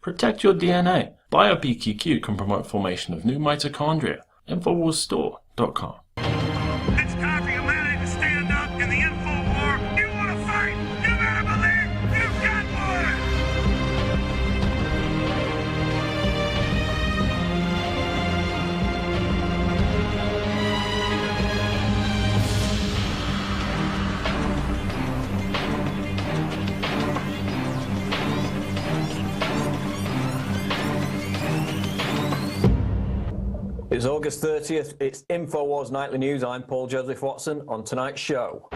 Protect your DNA. BioPQQ can promote formation of new mitochondria. Infowarsstore.com. It's time for humanity to stand up in the info war. You want to fight? You better believe you've got one. It's August 30th. It's Infowars Nightly News. I'm Paul Joseph Watson. On tonight's show.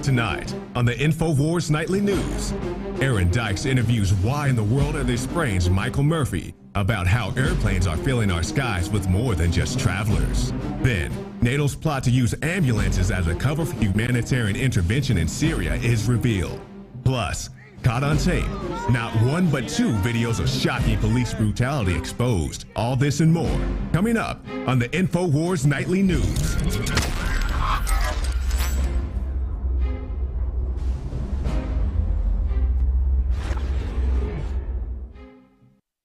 Tonight on the Infowars Nightly News, Aaron Dykes interviews why in the world are they spraying Michael Murphy about how airplanes are filling our skies with more than just travelers. Then, NATO's plot to use ambulances as a cover for humanitarian intervention in Syria is revealed. Plus, caught on tape, not one but two videos of shocking police brutality exposed. All this and more coming up on the Infowars Nightly News.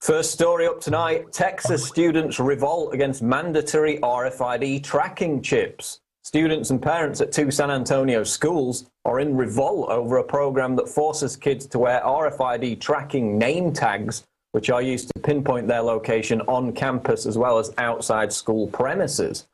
First story up tonight, Texas students revolt against mandatory RFID tracking chips. Students and parents at two San Antonio schools are in revolt over a program that forces kids to wear RFID tracking name tags, which are used to pinpoint their location on campus as well as outside school premises.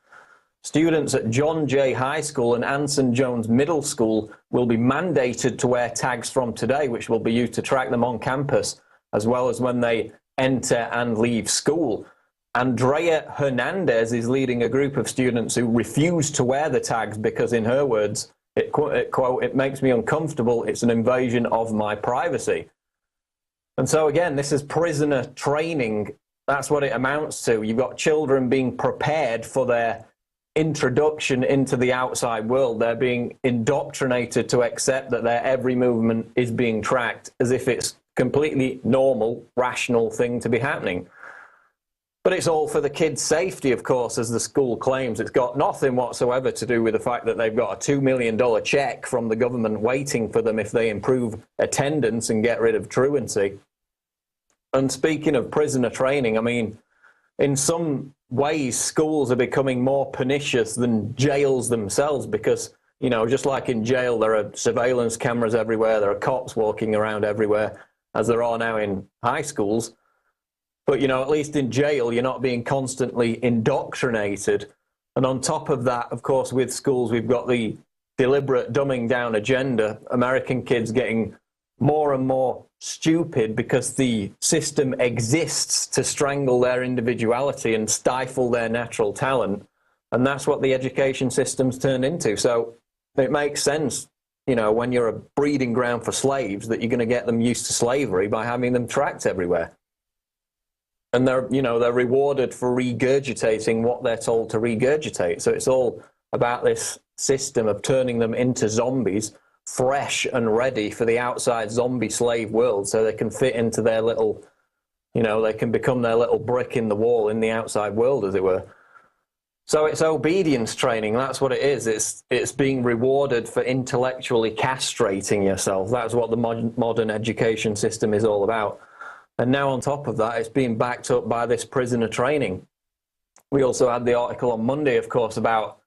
Students at John Jay High School and Anson Jones Middle School will be mandated to wear tags from today, which will be used to track them on campus, as well as when they enter and leave school. Andrea Hernandez is leading a group of students who refuse to wear the tags because, in her words, it makes me uncomfortable. It's an invasion of my privacy. And so, again, this is prisoner training. That's what it amounts to. You've got children being prepared for their introduction into the outside world. They're being indoctrinated to accept that their every movement is being tracked as if it's completely normal, rational thing to be happening. But it's all for the kids' safety, of course, as the school claims. It's got nothing whatsoever to do with the fact that they've got a $2 million check from the government waiting for them if they improve attendance and get rid of truancy. And speaking of prisoner training, I mean, in some ways, schools are becoming more pernicious than jails themselves because, you know, just like in jail, there are surveillance cameras everywhere, there are cops walking around everywhere, as there are now in high schools. But, you know, at least in jail, you're not being constantly indoctrinated. And on top of that, of course, with schools, we've got the deliberate dumbing down agenda, American kids getting more and more stupid because the system exists to strangle their individuality and stifle their natural talent. And that's what the education system's turned into. So it makes sense, you know, when you're a breeding ground for slaves, that you're going to get them used to slavery by having them tracked everywhere. And they're rewarded for regurgitating what they're told to regurgitate. So it's all about this system of turning them into zombies, fresh and ready for the outside zombie slave world, so they can fit into their little, you know, they can become their little brick in the wall in the outside world, as it were. So it's obedience training. That's what it is. It's being rewarded for intellectually castrating yourself. That's what the modern education system is all about. And now on top of that, it's being backed up by this prisoner training. We also had the article on Monday, of course, about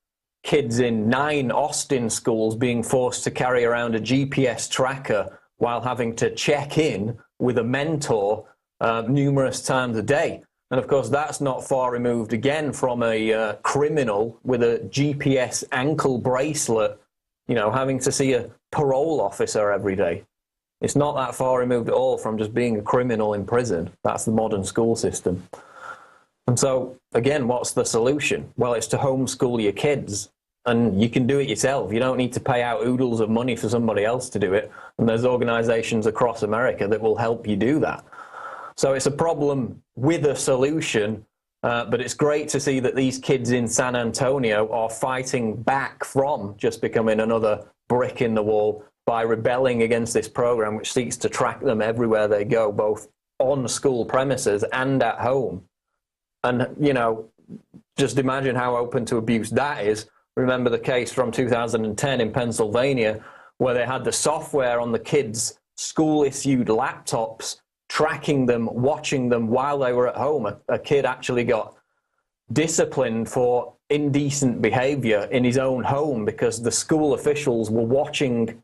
kids in 9 Austin schools being forced to carry around a GPS tracker while having to check in with a mentor numerous times a day. And of course, that's not far removed again from a criminal with a GPS ankle bracelet, you know, having to see a parole officer every day. It's not that far removed at all from just being a criminal in prison. That's the modern school system. And so, again, what's the solution? Well, it's to homeschool your kids. And you can do it yourself. You don't need to pay out oodles of money for somebody else to do it. And there's organizations across America that will help you do that. So it's a problem with a solution. But it's great to see that these kids in San Antonio are fighting back from just becoming another brick in the wall by rebelling against this program, which seeks to track them everywhere they go, both on school premises and at home. And, you know, just imagine how open to abuse that is. Remember the case from 2010 in Pennsylvania, where they had the software on the kids' school-issued laptops, tracking them, watching them while they were at home. A kid actually got disciplined for indecent behavior in his own home because the school officials were watching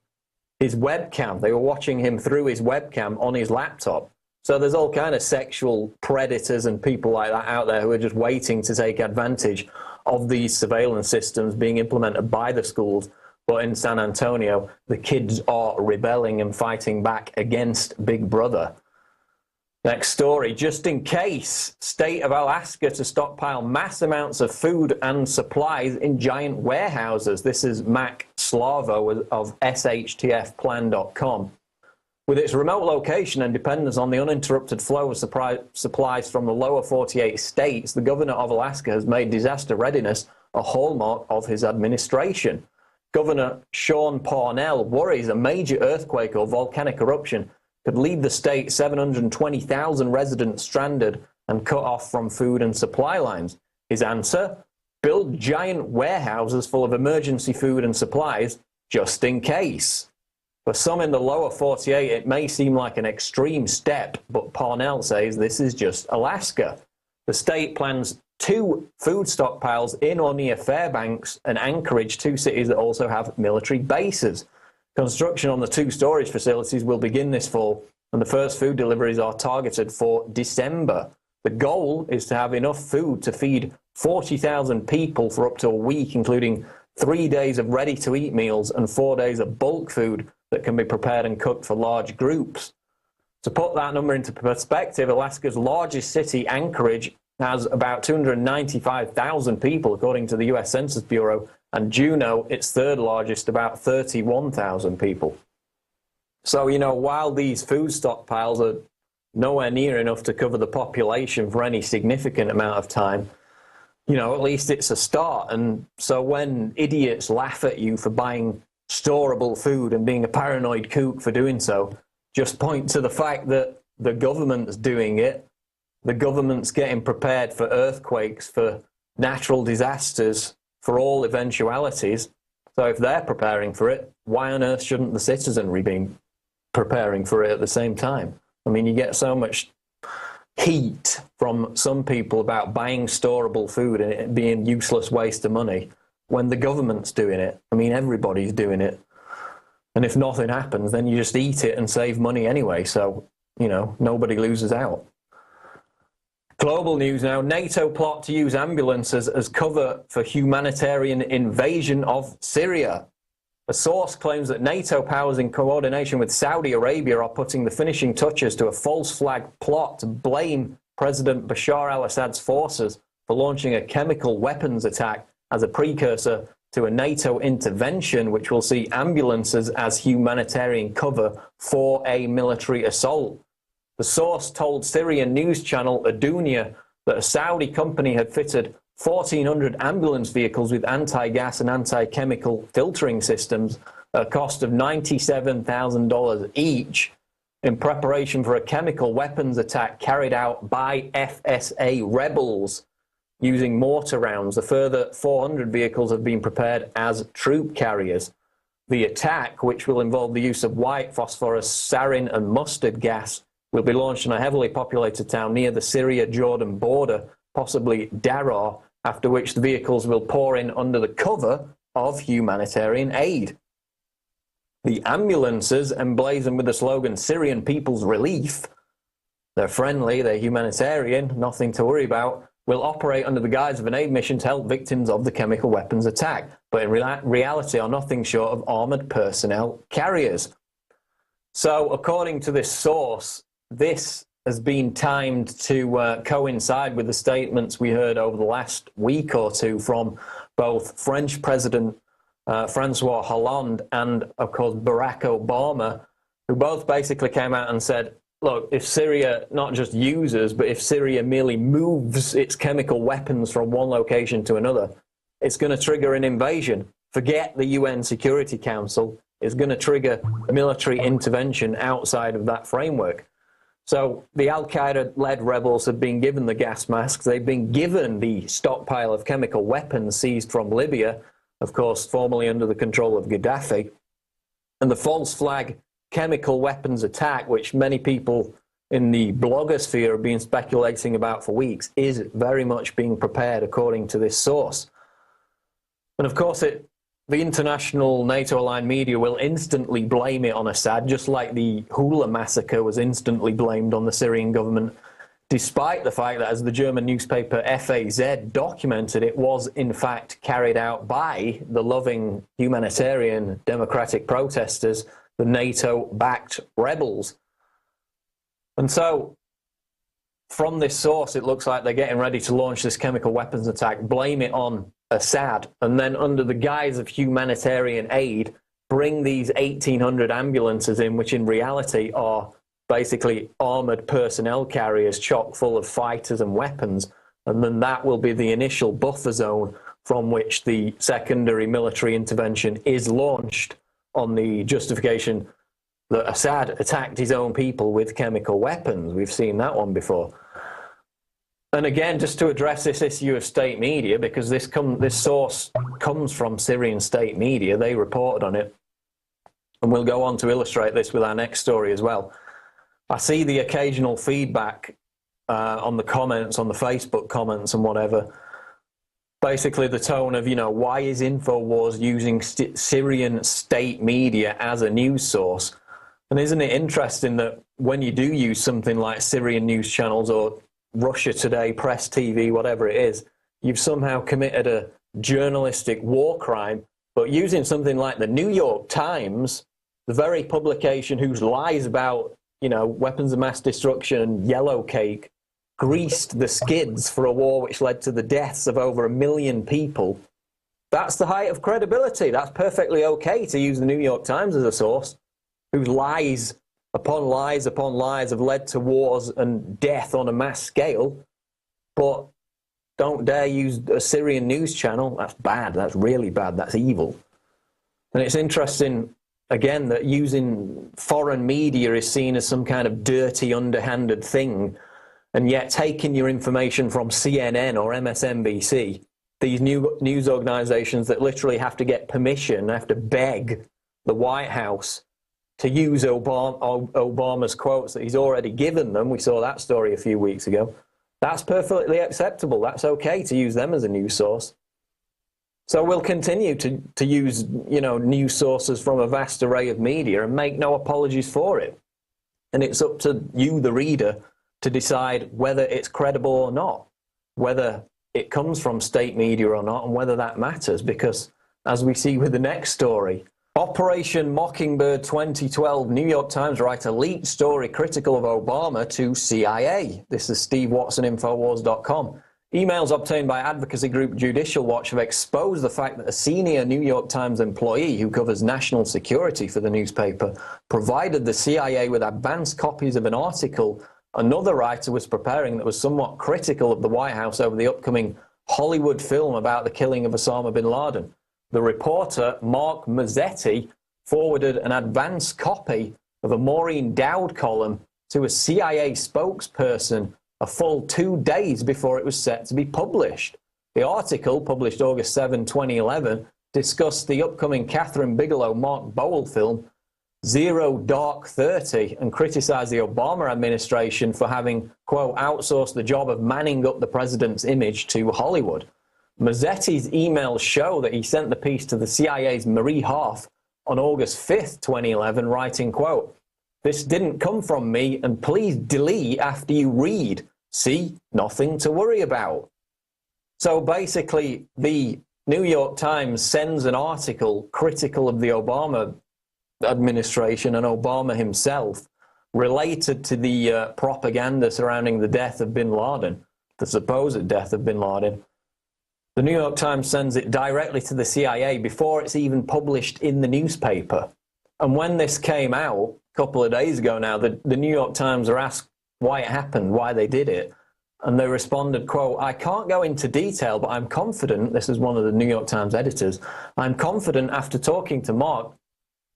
his webcam. They were watching him through his webcam on his laptop. So there's all kind of sexual predators and people like that out there who are just waiting to take advantage of these surveillance systems being implemented by the schools. But in San Antonio, the kids are rebelling and fighting back against Big Brother. Next story, just in case, state of Alaska to stockpile mass amounts of food and supplies in giant warehouses. This is Mac Slavo of SHTFplan.com. With its remote location and dependence on the uninterrupted flow of supplies from the lower 48 states, the governor of Alaska has made disaster readiness a hallmark of his administration. Governor Sean Parnell worries a major earthquake or volcanic eruption could leave the state 720,000 residents stranded and cut off from food and supply lines. His answer? Build giant warehouses full of emergency food and supplies just in case. For some in the lower 48, it may seem like an extreme step, but Parnell says this is just Alaska. The state plans 2 food stockpiles in or near Fairbanks and Anchorage, 2 cities that also have military bases. Construction on the 2 storage facilities will begin this fall, and the first food deliveries are targeted for December. The goal is to have enough food to feed 40,000 people for up to a week, including 3 days of ready-to-eat meals and 4 days of bulk food that can be prepared and cooked for large groups. To put that number into perspective, Alaska's largest city, Anchorage, has about 295,000 people, according to the U.S. Census Bureau, and Juneau, its third largest, about 31,000 people. So, you know, while these food stockpiles are nowhere near enough to cover the population for any significant amount of time, you know, at least it's a start. And so when idiots laugh at you for buying storable food and being a paranoid kook for doing so, just point to the fact that the government's doing it. The government's getting prepared for earthquakes, for natural disasters, for all eventualities. So if they're preparing for it, why on earth shouldn't the citizenry be preparing for it at the same time? I mean, you get so much heat from some people about buying storable food and it being useless waste of money when the government's doing it. I mean, everybody's doing it. And if nothing happens, then you just eat it and save money anyway. So, you know, nobody loses out. Global news now. NATO plot to use ambulances as cover for humanitarian invasion of Syria. A source claims that NATO powers in coordination with Saudi Arabia are putting the finishing touches to a false flag plot to blame President Bashar al-Assad's forces for launching a chemical weapons attack as a precursor to a NATO intervention which will see ambulances as humanitarian cover for a military assault. The source told Syrian news channel Adunia that a Saudi company had fitted 1,400 ambulance vehicles with anti-gas and anti-chemical filtering systems at a cost of $97,000 each in preparation for a chemical weapons attack carried out by FSA rebels using mortar rounds. A further 400 vehicles have been prepared as troop carriers. The attack, which will involve the use of white phosphorus, sarin and mustard gas, will be launched in a heavily populated town near the Syria-Jordan border, possibly Daraa, after which the vehicles will pour in under the cover of humanitarian aid. The ambulances, emblazoned with the slogan Syrian People's Relief, they're friendly, they're humanitarian, nothing to worry about, will operate under the guise of an aid mission to help victims of the chemical weapons attack, but in reality are nothing short of armoured personnel carriers. So, according to this source, this has been timed to coincide with the statements we heard over the last week or two from both French President Francois Hollande and, of course, Barack Obama, who both basically came out and said, look, if Syria not just uses, but if Syria merely moves its chemical weapons from one location to another, it's going to trigger an invasion. Forget the UN Security Council. It's going to trigger a military intervention outside of that framework. So the Al-Qaeda-led rebels have been given the gas masks. They've been given the stockpile of chemical weapons seized from Libya, of course, formerly under the control of Gaddafi. And the false flag chemical weapons attack, which many people in the blogosphere have been speculating about for weeks, is very much being prepared according to this source. And of course, the international NATO-aligned media will instantly blame it on Assad, just like the Hula massacre was instantly blamed on the Syrian government, despite the fact that, as the German newspaper FAZ documented, it was in fact carried out by the loving humanitarian democratic protesters, the NATO-backed rebels. And so, from this source, it looks like they're getting ready to launch this chemical weapons attack, blame it on Assad, and then under the guise of humanitarian aid, bring these 1,800 ambulances in, which in reality are basically armoured personnel carriers chock full of fighters and weapons, and then that will be the initial buffer zone from which the secondary military intervention is launched on the justification that Assad attacked his own people with chemical weapons. We've seen that one before. And again, just to address this issue of state media, because this source comes from Syrian state media, they reported on it, and we'll go on to illustrate this with our next story as well. I see the occasional feedback on the comments, on the Facebook comments and whatever, basically the tone of, you know, why is Infowars using Syrian state media as a news source? And isn't it interesting that when you do use something like Syrian news channels or Russia Today, Press TV, whatever it is, you've somehow committed a journalistic war crime, but using something like the New York Times, the very publication whose lies about, you know, weapons of mass destruction and yellow cake greased the skids for a war which led to the deaths of over 1 million people, that's the height of credibility. That's perfectly okay to use the New York Times as a source, whose lies upon lies upon lies have led to wars and death on a mass scale. But don't dare use a Syrian news channel. That's bad. That's really bad. That's evil. And it's interesting, again, that using foreign media is seen as some kind of dirty, underhanded thing, and yet taking your information from CNN or MSNBC, these news organizations that literally have to get permission, have to beg the White House to use Obama's quotes that he's already given them. We saw that story a few weeks ago. That's perfectly acceptable. That's okay to use them as a news source. So we'll continue to use, you know, news sources from a vast array of media and make no apologies for it. And it's up to you, the reader, to decide whether it's credible or not, whether it comes from state media or not, and whether that matters, because as we see with the next story, Operation Mockingbird 2012, New York Times write a leaked story critical of Obama to CIA. This is Steve Watson, Infowars.com. Emails obtained by advocacy group Judicial Watch have exposed the fact that a senior New York Times employee who covers national security for the newspaper provided the CIA with advanced copies of an article another writer was preparing that was somewhat critical of the White House over the upcoming Hollywood film about the killing of Osama bin Laden. The reporter, Mark Mazzetti, forwarded an advanced copy of a Maureen Dowd column to a CIA spokesperson a full 2 days before it was set to be published. The article, published August 7, 2011, discussed the upcoming Catherine Bigelow-Mark Bowl film, Zero Dark 30, and criticized the Obama administration for having, quote, outsourced the job of manning up the president's image to Hollywood. Mazzetti's emails show that he sent the piece to the CIA's Marie Harf on August 5th, 2011, writing, quote, "This didn't come from me, and please delete after you read. See, nothing to worry about." So basically, the New York Times sends an article critical of the Obama administration and Obama himself, related to the propaganda surrounding the death of bin Laden, the supposed death of bin Laden. The New York Times sends it directly to the CIA before it's even published in the newspaper. And when this came out a couple of days ago now, the New York Times are asked why it happened, why they did it. And they responded, quote, "I can't go into detail, but I'm confident," this is one of the New York Times editors, "I'm confident after talking to Mark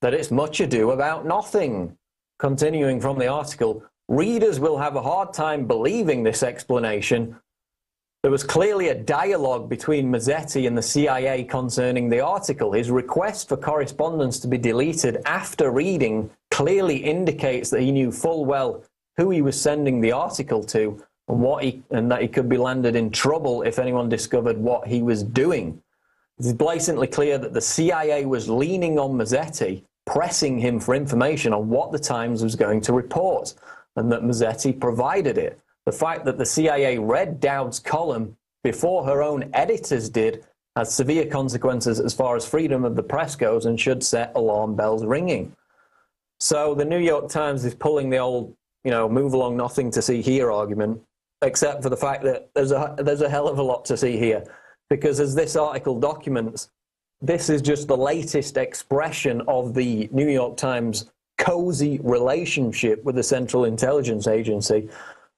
that it's much ado about nothing." Continuing from the article, "Readers will have a hard time believing this explanation. There was clearly a dialogue between Mazzetti and the CIA concerning the article. His request for correspondence to be deleted after reading clearly indicates that he knew full well who he was sending the article to and that he could be landed in trouble if anyone discovered what he was doing. It's blatantly clear that the CIA was leaning on Mazzetti, pressing him for information on what the Times was going to report, and that Mazzetti provided it. The fact that the CIA read Dowd's column before her own editors did has severe consequences as far as freedom of the press goes and should set alarm bells ringing. So the New York Times is pulling the old, move along nothing to see here argument, except for the fact that there's a hell of a lot to see here. Because as this article documents, this is just the latest expression of the New York Times' cozy relationship with the Central Intelligence Agency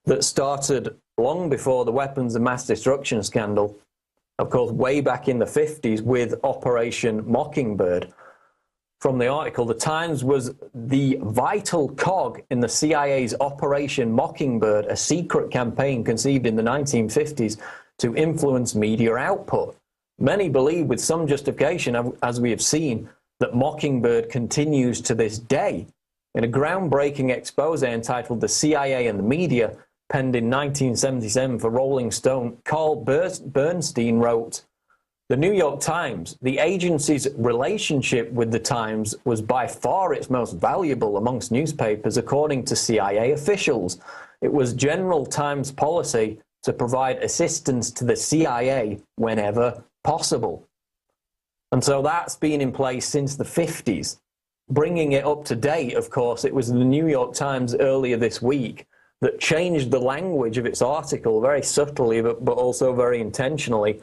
that started long before the weapons of mass destruction scandal, of course, way back in the 50s with Operation Mockingbird. From the article, the Times was the vital cog in the CIA's Operation Mockingbird, a secret campaign conceived in the 1950s to influence media output. Many believe, with some justification, as we have seen, that Mockingbird continues to this day. In a groundbreaking expose entitled The CIA and the Media, penned in 1977 for Rolling Stone, Carl Bernstein wrote, "The New York Times, the agency's relationship with the Times was by far its most valuable amongst newspapers, according to CIA officials. It was general Times policy to provide assistance to the CIA whenever possible." And so that's been in place since the 50s. Bringing it up to date, of course, it was the New York Times earlier this week that changed the language of its article very subtly, but also very intentionally,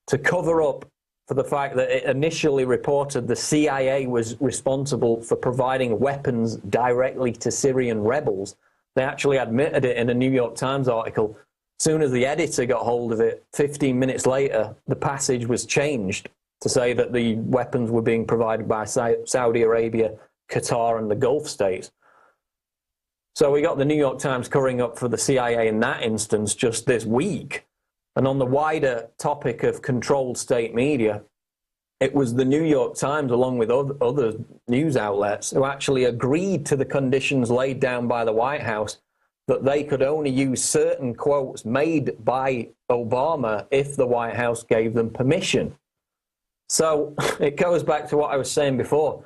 to cover up for the fact that it initially reported the CIA was responsible for providing weapons directly to Syrian rebels. They actually admitted it in a New York Times article. Soon as the editor got hold of it, 15 minutes later, the passage was changed to say that the weapons were being provided by Saudi Arabia, Qatar, and the Gulf states. So we got the New York Times covering up for the CIA in that instance just this week. And on the wider topic of controlled state media, it was the New York Times, along with other news outlets, who actually agreed to the conditions laid down by the White House that they could only use certain quotes made by Obama if the White House gave them permission. So it goes back to what I was saying before.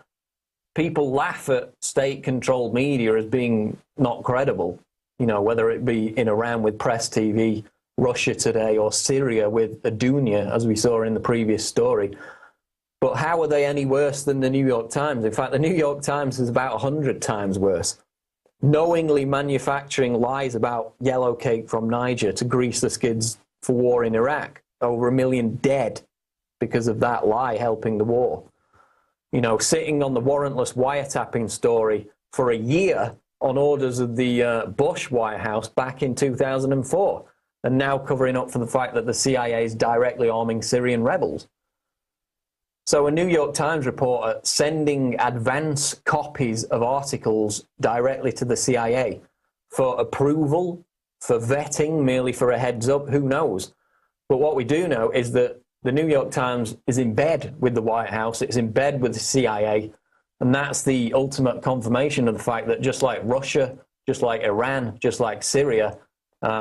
People laugh at state-controlled media as being not credible, whether it be in Iran with Press TV, Russia Today, or Syria with Adunia, as we saw in the previous story. But how are they any worse than the New York Times? In fact, the New York Times is about 100 times worse. Knowingly manufacturing lies about yellow cake from Niger to grease the skids for war in Iraq. Over 1 million dead because of that lie helping the war. Sitting on the warrantless wiretapping story for a year on orders of the Bush White House back in 2004, and now covering up for the fact that the CIA is directly arming Syrian rebels. So a New York Times reporter sending advance copies of articles directly to the CIA for approval, for vetting, merely for a heads up, who knows? But what we do know is that the New York Times is in bed with the White House, it's in bed with the CIA, and that's the ultimate confirmation of the fact that just like Russia, just like Iran, just like Syria,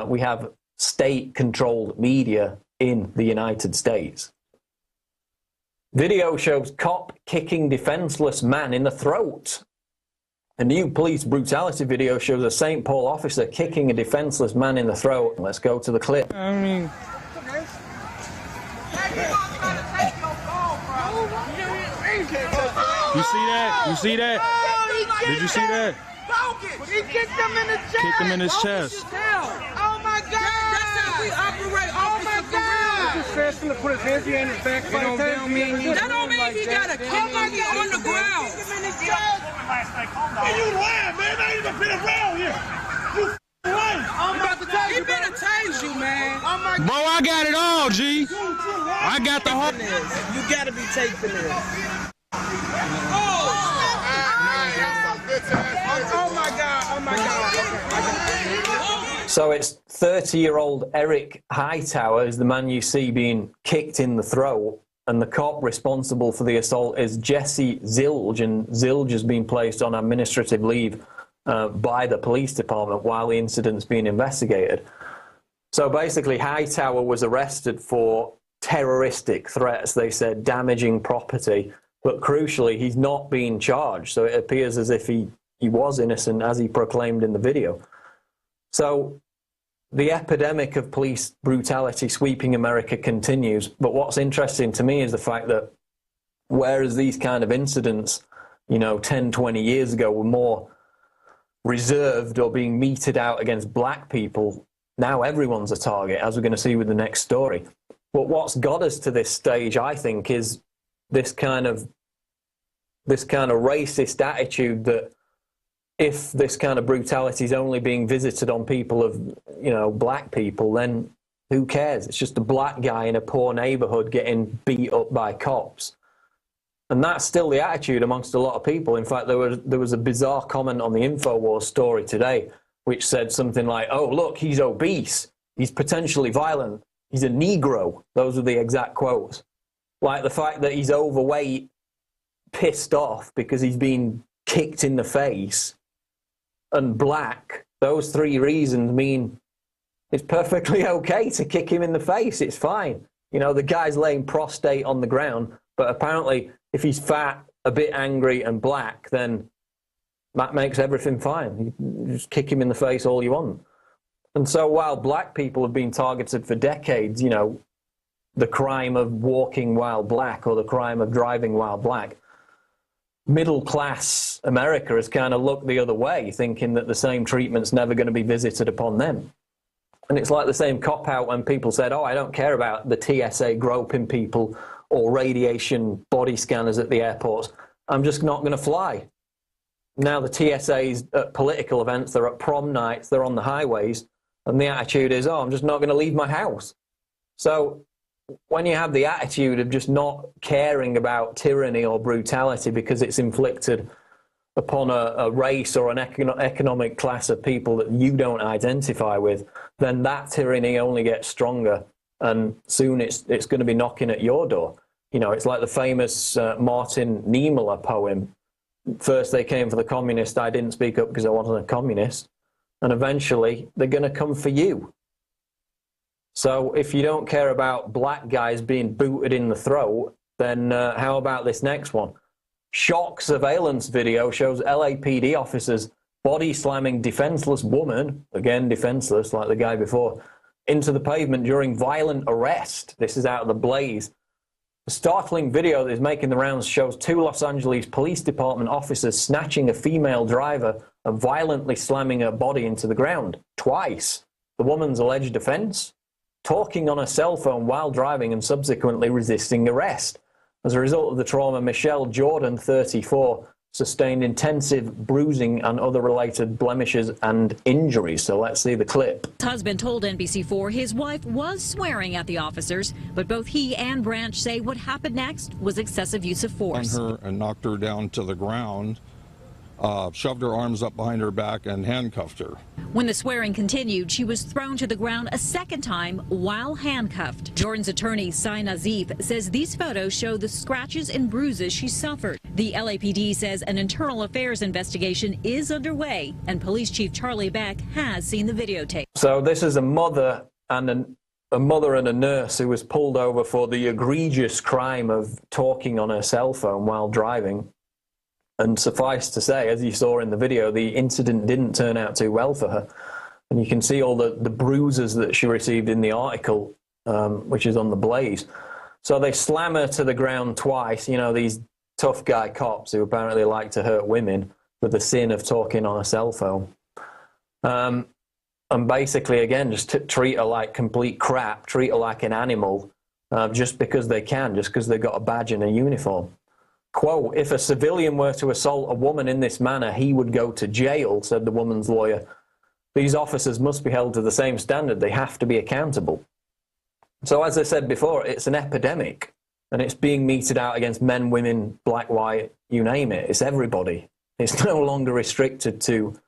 we have state-controlled media in the United States. Video shows cop kicking defenseless man in the throat. A new police brutality video shows a St. Paul officer kicking a defenseless man in the throat. Let's go to the clip. You see that? You see that? Did you see that? He kicked him in the chest. Kicked him in his chest. Oh my God! That's how we operate. Oh my God! Just to put his hands behind his back. That don't mean he gotta kick him on the ground. Hey, you lying, man? I ain't even been around here. You lying. I'm about to tell you. He better tase you, man. Oh my God. Bro, I got it all, G. I got the whole. You gotta be taping this. Oh my God! Oh my God! So it's 30-year-old Eric Hightower is the man you see being kicked in the throat. and the cop responsible for the assault is Jesse Zilge, and Zilge has been placed on administrative leave by the police department while the incident's being investigated. So basically, Hightower was arrested for terroristic threats, they said, damaging property, but crucially, he's not being charged, so it appears as if he was innocent, as he proclaimed in the video. So the epidemic of police brutality sweeping America continues, but what's interesting to me is the fact that whereas these kind of incidents, 10, 20 years ago were more reserved or being meted out against black people, now everyone's a target, as we're going to see with the next story. But what's got us to this stage, I think, is this kind of racist attitude that if this kind of brutality is only being visited on people of, black people, then who cares? It's just a black guy in a poor neighborhood getting beat up by cops. And that's still the attitude amongst a lot of people. In fact, there was a bizarre comment on the Infowars story today, which said something like, oh, look, he's obese, he's potentially violent, he's a Negro. Those are the exact quotes. Like the fact that he's overweight, pissed off because he's been kicked in the face, and black, those three reasons mean it's perfectly okay to kick him in the face. It's fine. The guy's laying prostrate on the ground, but apparently if he's fat, a bit angry and black, then that makes everything fine. You just kick him in the face all you want. And so while black people have been targeted for decades, the crime of walking while black or the crime of driving while black, middle-class America has kind of looked the other way, thinking that the same treatment's never going to be visited upon them. And it's like the same cop-out when people said, oh, I don't care about the TSA groping people or radiation body scanners at the airports. I'm just not going to fly. Now the TSA's at political events, they're at prom nights, they're on the highways, and the attitude is, oh, I'm just not going to leave my house. So when you have the attitude of just not caring about tyranny or brutality because it's inflicted upon a race or an economic class of people that you don't identify with, then that tyranny only gets stronger, and soon it's going to be knocking at your door. It's like the famous Martin Niemöller poem. First they came for the communist, I didn't speak up because I wasn't a communist, and eventually they're going to come for you. So if you don't care about black guys being booted in the throat, then how about this next one? Shock surveillance video shows LAPD officers body slamming defenseless woman, again defenseless like the guy before, into the pavement during violent arrest. This is out of the Blaze. The startling video that is making the rounds shows 2 Los Angeles Police Department officers snatching a female driver and violently slamming her body into the ground, twice. The woman's alleged offense? Talking on a cell phone while driving and subsequently resisting arrest. As a result of the trauma, Michelle Jordan, 34, sustained intensive bruising and other related blemishes and injuries. So let's see the clip. Husband told NBC4 his wife was swearing at the officers, but both he and Branch say what happened next was excessive use of force. Her and knocked her down to the ground, shoved her arms up behind her back and handcuffed her. When the swearing continued, she was thrown to the ground a second time while handcuffed. Jordan's attorney, Sy Nazif, says these photos show the scratches and bruises she suffered. The LAPD says an internal affairs investigation is underway, and Police Chief Charlie Beck has seen the videotape. So this is a mother and a nurse who was pulled over for the egregious crime of talking on her cell phone while driving. And suffice to say, as you saw in the video, the incident didn't turn out too well for her. And you can see all the bruises that she received in the article, which is on the Blaze. So they slam her to the ground twice, these tough guy cops who apparently like to hurt women with the sin of talking on a cell phone. And basically, again, just treat her like complete crap, treat her like an animal, just because they can, just because they've got a badge and a uniform. Quote, if a civilian were to assault a woman in this manner, he would go to jail, said the woman's lawyer. These officers must be held to the same standard. They have to be accountable. So as I said before, it's an epidemic, and it's being meted out against men, women, black, white, you name it. It's everybody. It's no longer restricted to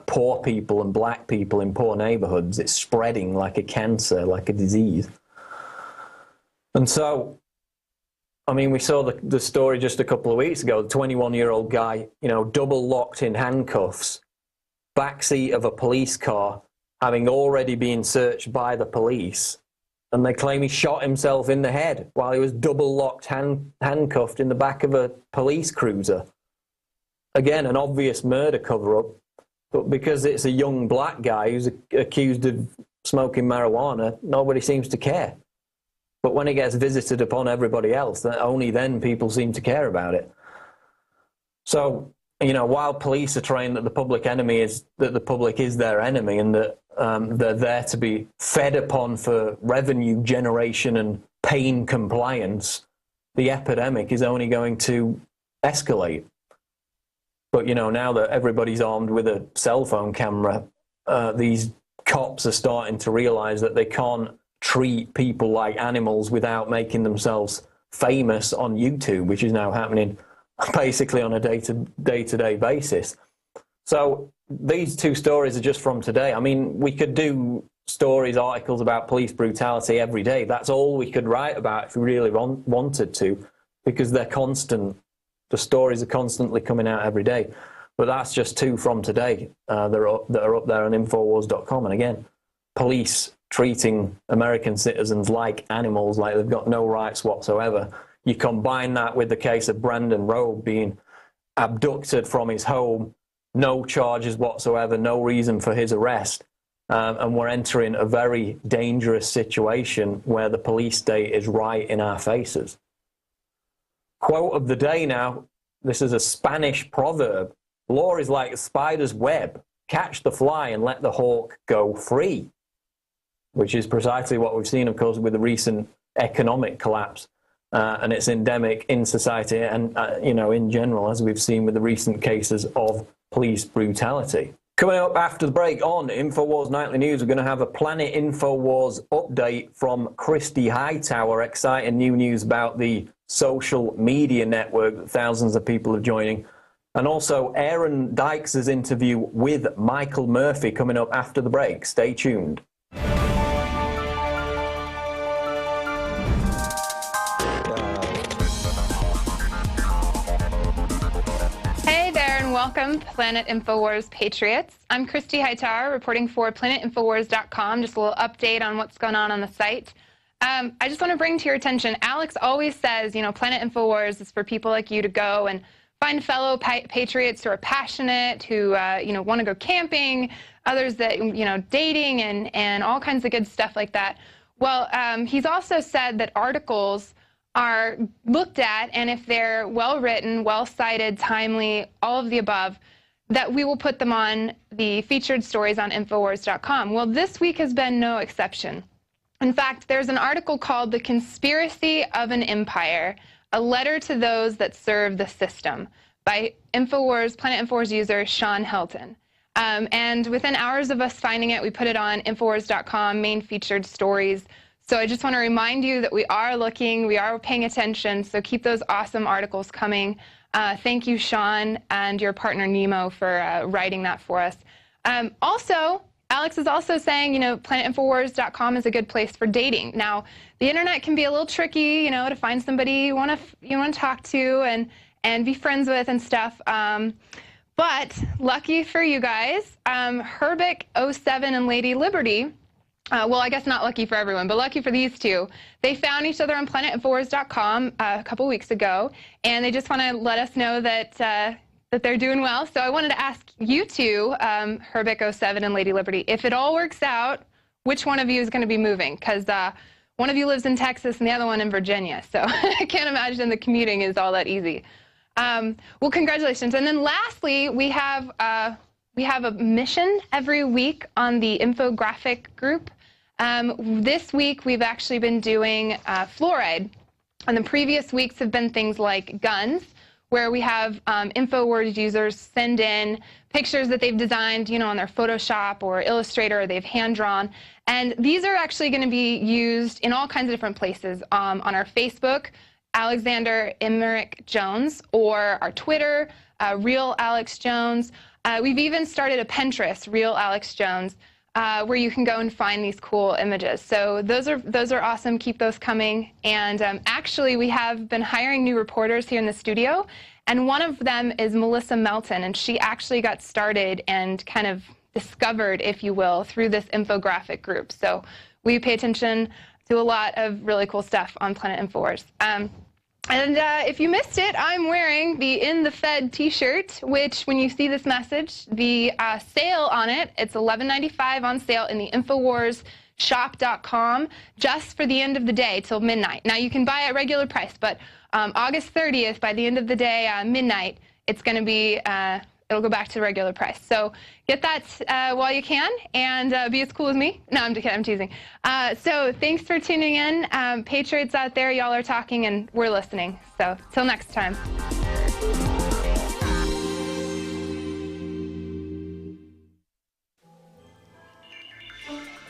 poor people and black people in poor neighborhoods. It's spreading like a cancer, like a disease. And so I mean, we saw the story just a couple of weeks ago. The 21-year-old guy, you know, double locked in handcuffs, backseat of a police car, having already been searched by the police, and they claim he shot himself in the head while he was double locked, handcuffed in the back of a police cruiser. Again, an obvious murder cover-up, but because it's a young black guy who's accused of smoking marijuana, nobody seems to care. But when it gets visited upon everybody else, only then people seem to care about it. So, you know, while police are trained that the public is their enemy, and that they're there to be fed upon for revenue generation and pain compliance, the epidemic is only going to escalate. But, you know, now that everybody's armed with a cell phone camera, these cops are starting to realize that they can't treat people like animals without making themselves famous on YouTube, which is now happening basically on a day-to-day basis. So these two stories are just from today. I mean, we could do stories, articles about police brutality every day. That's all we could write about if we really wanted to, because they're constant. The stories are constantly coming out every day. But that's just two from today that are up there on Infowars.com. And again, police treating American citizens like animals, like they've got no rights whatsoever. You combine that with the case of Brandon Rowe being abducted from his home, no charges whatsoever, no reason for his arrest, and we're entering a very dangerous situation where the police state is right in our faces. Quote of the day now, this is a Spanish proverb. Law is like a spider's web. Catch the fly and let the hawk go free. Which is precisely what we've seen, of course, with the recent economic collapse. And it's endemic in society and, you know, in general, as we've seen with the recent cases of police brutality. Coming up after the break on Infowars Nightly News, we're going to have a Planet Infowars update from Christy Hightower. Exciting new news about the social media network that thousands of people are joining. And also Aaron Dykes' interview with Michael Murphy coming up after the break. Stay tuned. Welcome, Planet Infowars Patriots. I'm Christy Hightower, reporting for PlanetInfowars.com. Just a little update on what's going on the site. I just want to bring to your attention, Alex always says, you know, Planet Infowars is for people like you to go and find fellow patriots who are passionate, who, you know, want to go camping, others that, you know, dating and all kinds of good stuff like that. Well, he's also said that articles are looked at, and if they're well-written, well-cited, timely, all of the above, that we will put them on the featured stories on Infowars.com. Well, this week has been no exception. In fact, there's an article called The Conspiracy of an Empire, a letter to those that serve the system, by Planet Infowars user Sean Helton. And within hours of us finding it, we put it on Infowars.com, main featured stories. So I just want to remind you that we are looking, we are paying attention, so keep those awesome articles coming. Thank you, Sean, and your partner Nemo for writing that for us. Also, Alex is also saying, you know, PlanetInfowars.com is a good place for dating. Now, the internet can be a little tricky, you know, to find somebody you want to talk to and be friends with and stuff. But lucky for you guys, Herbic07 and Lady Liberty. Well, I guess not lucky for everyone, but lucky for these two. They found each other on PlanetInfowars.com a couple weeks ago, and they just want to let us know that that they're doing well. So I wanted to ask you two, Herbic07 and Lady Liberty, if it all works out, which one of you is going to be moving? Because one of you lives in Texas and the other one in Virginia, so I can't imagine the commuting is all that easy. Well, congratulations. And then lastly, we have a mission every week on the infographic group. This week, we've actually been doing fluoride. And the previous weeks have been things like guns, where we have Infowars users send in pictures that they've designed, you know, on their Photoshop or Illustrator, or they've hand-drawn. And these are actually going to be used in all kinds of different places, on our Facebook, Alexander Emmerich Jones, or our Twitter, Real Alex Jones. We've even started a Pinterest, Real Alex Jones. where you can go and find these cool images. So those are awesome. Keep those coming. And actually, we have been hiring new reporters here in the studio, and one of them is Melissa Melton, and she actually got started and kind of discovered, if you will, through this infographic group. So we pay attention to a lot of really cool stuff on Planet Infowars. And if you missed it, I'm wearing the In the Fed t-shirt, which when you see this message, the sale on it, it's $11.95 on sale in the Infowars shop.com just for the end of the day till midnight. Now you can buy at regular price, but August 30th, by the end of the day, midnight, it's going to be, it'll go back to the regular price. So get that while you can and be as cool as me. No, I'm teasing. So thanks for tuning in. Patriots out there, y'all are talking and we're listening. So till next time.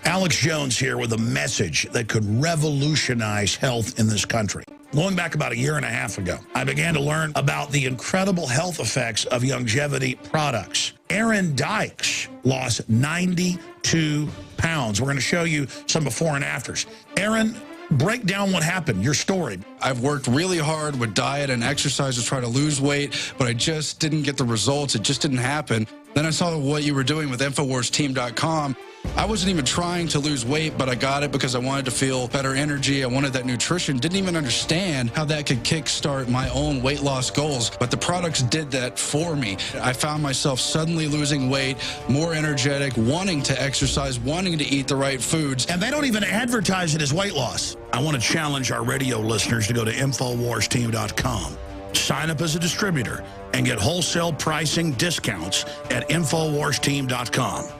Alex Jones here with a message that could revolutionize health in this country. Going back about 1.5 years ago, I began to learn about the incredible health effects of longevity products. Aaron Dykes lost 92 pounds. We're going to show you some before and afters. Aaron, break down what happened, your story. I've worked really hard with diet and exercise to try to lose weight, but I just didn't get the results. It just didn't happen. Then I saw what you were doing with InfoWarsTeam.com. I wasn't even trying to lose weight, but I got it because I wanted to feel better energy. I wanted that nutrition. Didn't even understand how that could kickstart my own weight loss goals, but the products did that for me. I found myself suddenly losing weight, more energetic, wanting to exercise, wanting to eat the right foods. And they don't even advertise it as weight loss. I want to challenge our radio listeners to go to InfoWarsTeam.com. Sign up as a distributor and get wholesale pricing discounts at InfoWarsTeam.com.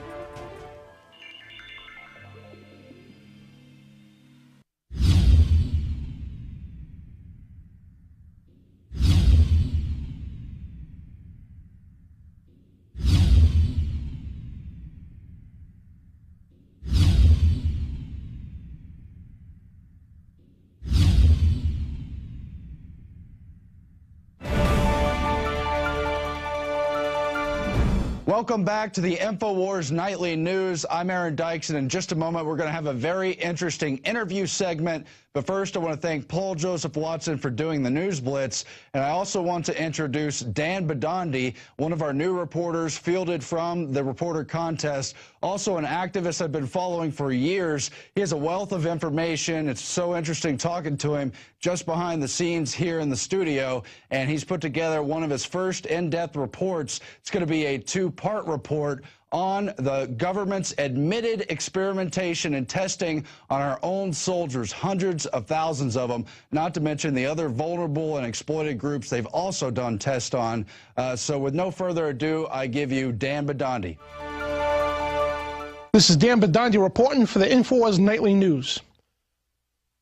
Welcome back to the Infowars Nightly News. I'm Aaron Dykes, and in just a moment, we're going to have a very interesting interview segment. But first, I want to thank Paul Joseph Watson for doing the News Blitz. And I also want to introduce Dan Badandi, one of our new reporters fielded from the reporter contest. Also an activist I've been following for years. He has a wealth of information. It's so interesting talking to him just behind the scenes here in the studio. And he's put together one of his first in-depth reports. It's going to be a two-part report on the government's admitted experimentation and testing on our own soldiers, hundreds of thousands of them, not to mention the other vulnerable and exploited groups they've also done tests on. So with no further ado, I give you Dan Badandi. This is Dan Badandi reporting for the Infowars Nightly News.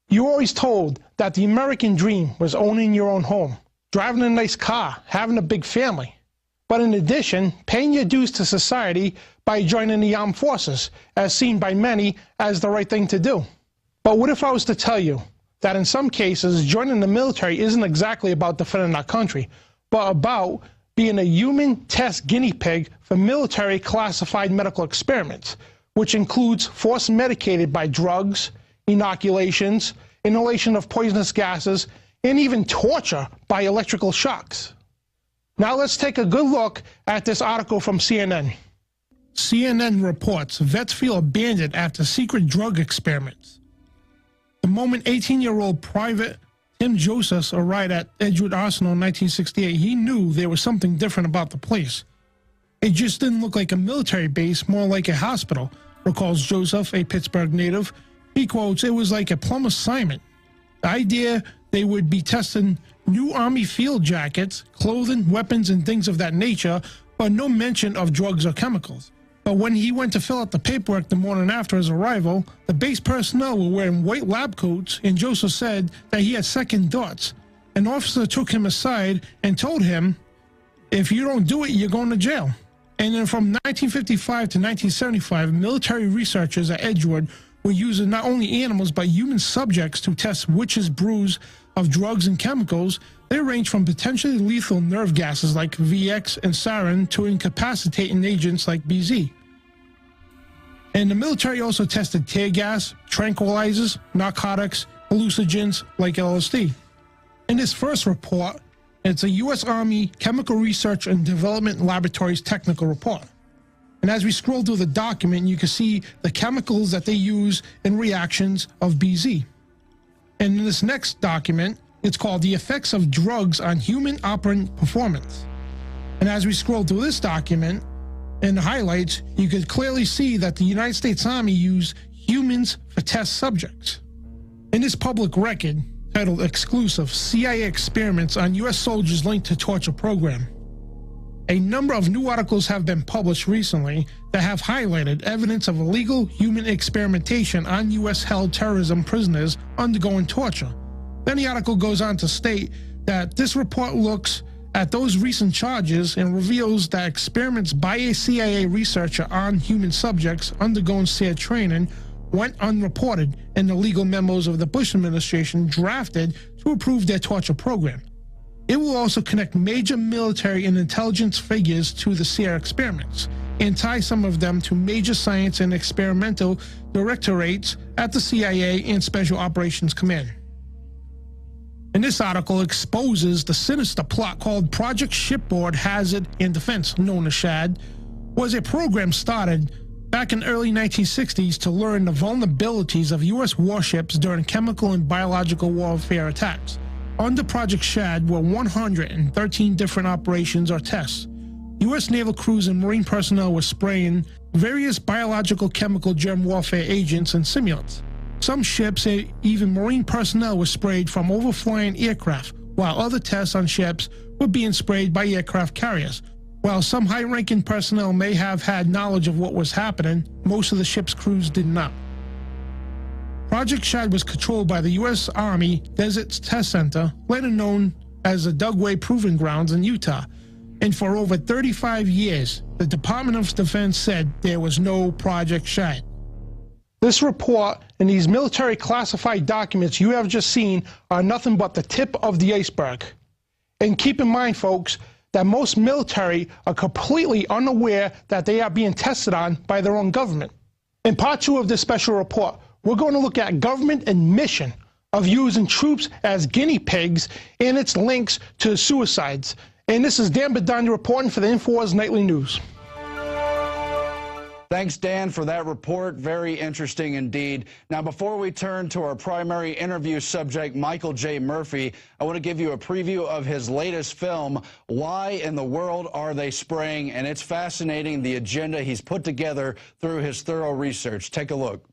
You were always told that the American dream was owning your own home, driving a nice car, having a big family. But in addition, paying your dues to society by joining the armed forces, as seen by many as the right thing to do. But what if I was to tell you that in some cases, joining the military isn't exactly about defending our country, but about being a human test guinea pig for military classified medical experiments, which includes force medicated by drugs, inoculations, inhalation of poisonous gases, and even torture by electrical shocks. Now let's take a good look at this article from CNN. CNN reports vets feel abandoned after secret drug experiments. The moment 18-year-old Private Tim Joseph arrived at Edgewood Arsenal in 1968, he knew there was something different about the place. It just didn't look like a military base, more like a hospital, recalls Joseph, a Pittsburgh native. He quotes, "It was like a plum assignment. The idea they would be testing new Army field jackets, clothing, weapons, and things of that nature, but no mention of drugs or chemicals. But when he went to fill out the paperwork the morning after his arrival, the base personnel were wearing white lab coats, and Joseph said that he had second thoughts. An officer took him aside and told him, if you don't do it, you're going to jail." And then from 1955 to 1975, military researchers at Edgewood were using not only animals but human subjects to test witches' brews of drugs and chemicals. They range from potentially lethal nerve gases like VX and sarin to incapacitating agents like BZ. And the military also tested tear gas, tranquilizers, narcotics, hallucinogens like LSD. In this first report, it's a U.S. Army Chemical Research and Development Laboratories technical report. And as we scroll through the document, you can see the chemicals that they use in reactions of BZ. And in this next document, it's called The Effects of Drugs on Human Operant Performance. And as we scroll through this document, in the highlights, you could clearly see that the United States Army used humans for test subjects. In this public record, titled Exclusive CIA Experiments on U.S. Soldiers Linked to Torture Program, a number of new articles have been published recently that have highlighted evidence of illegal human experimentation on U.S.-held terrorism prisoners undergoing torture. Then the article goes on to state that this report looks at those recent charges and reveals that experiments by a CIA researcher on human subjects undergoing SEER training went unreported in the legal memos of the Bush administration drafted to approve their torture program. It will also connect major military and intelligence figures to the SEER experiments and tie some of them to major science and experimental directorates at the CIA and Special Operations Command. And this article exposes the sinister plot called Project Shipboard Hazard and Defense, known as SHAD, was a program started back in the early 1960s to learn the vulnerabilities of U.S. warships during chemical and biological warfare attacks. Under Project SHAD were 113 different operations or tests. U.S. naval crews and Marine personnel were spraying various biological, chemical, germ warfare agents and simulants. Some ships and even Marine personnel were sprayed from overflying aircraft, while other tests on ships were being sprayed by aircraft carriers. While some high-ranking personnel may have had knowledge of what was happening, most of the ship's crews did not. Project SHAD was controlled by the U.S. Army Desert Test Center, later known as the Dugway Proving Grounds in Utah. And for over 35 years, the Department of Defense said there was no Project SHAD. This report and these military classified documents you have just seen are nothing but the tip of the iceberg. And keep in mind, folks, that most military are completely unaware that they are being tested on by their own government. In part 2 of this special report, we're going to look at government admission of using troops as guinea pigs and its links to suicides. And this is Dan Bedani reporting for the Infowars Nightly News. Thanks, Dan, for that report. Very interesting indeed. Now, before we turn to our primary interview subject, Michael J. Murphy, I want to give you a preview of his latest film, Why in the World Are They Spraying? And it's fascinating, the agenda he's put together through his thorough research. Take a look.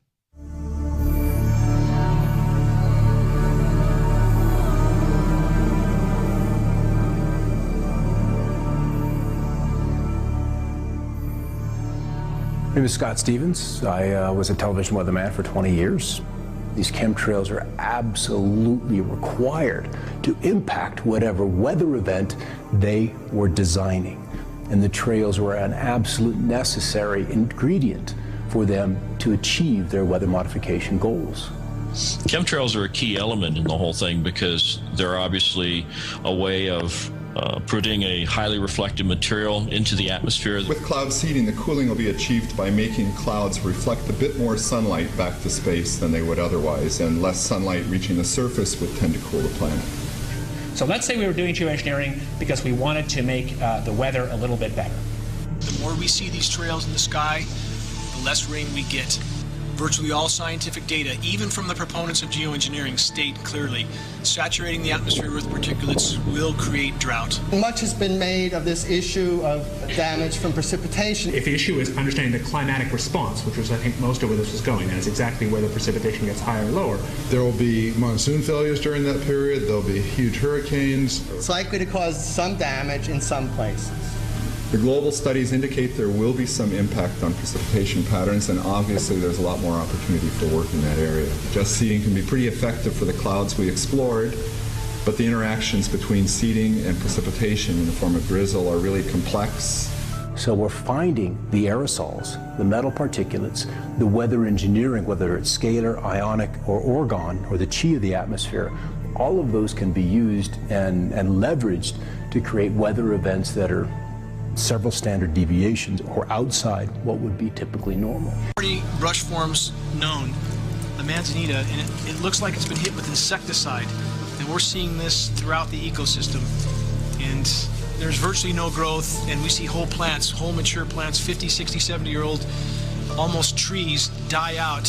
My name is Scott Stevens. I was a television weatherman for 20 years. These chemtrails are absolutely required to impact whatever weather event they were designing. And the trails were an absolute necessary ingredient for them to achieve their weather modification goals. Chemtrails are a key element in the whole thing because they're obviously a way of putting a highly reflective material into the atmosphere. With cloud seeding, the cooling will be achieved by making clouds reflect a bit more sunlight back to space than they would otherwise, and less sunlight reaching the surface would tend to cool the planet. So let's say we were doing geoengineering because we wanted to make the weather a little bit better. The more we see these trails in the sky, the less rain we get. Virtually all scientific data, even from the proponents of geoengineering, state clearly saturating the atmosphere with particulates will create drought. Much has been made of this issue of damage from precipitation. If the issue is understanding the climatic response, which was, I think, most of where this was going, and it's exactly whether precipitation gets higher or lower. There will be monsoon failures during that period. There'll be huge hurricanes. It's likely to cause some damage in some places. The global studies indicate there will be some impact on precipitation patterns, and obviously there's a lot more opportunity for work in that area. Just seeding can be pretty effective for the clouds we explored, but the interactions between seeding and precipitation in the form of drizzle are really complex. So we're finding the aerosols, the metal particulates, the weather engineering, whether it's scalar, ionic, or orgone, or the chi of the atmosphere. All of those can be used and leveraged to create weather events that are several standard deviations or outside what would be typically normal. 40 brush forms known, the manzanita, and it looks like it's been hit with insecticide. And we're seeing this throughout the ecosystem. And there's virtually no growth, and we see whole plants, whole mature plants, 50, 60, 70-year-old, almost trees die out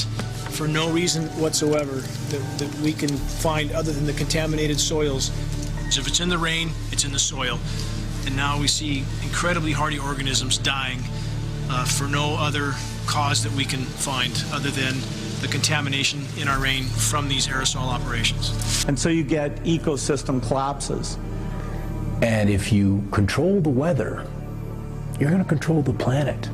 for no reason whatsoever that we can find other than the contaminated soils. So if it's in the rain, it's in the soil. And now we see incredibly hardy organisms dying for no other cause that we can find other than the contamination in our rain from these aerosol operations. And so you get ecosystem collapses. And if you control the weather, you're going to control the planet.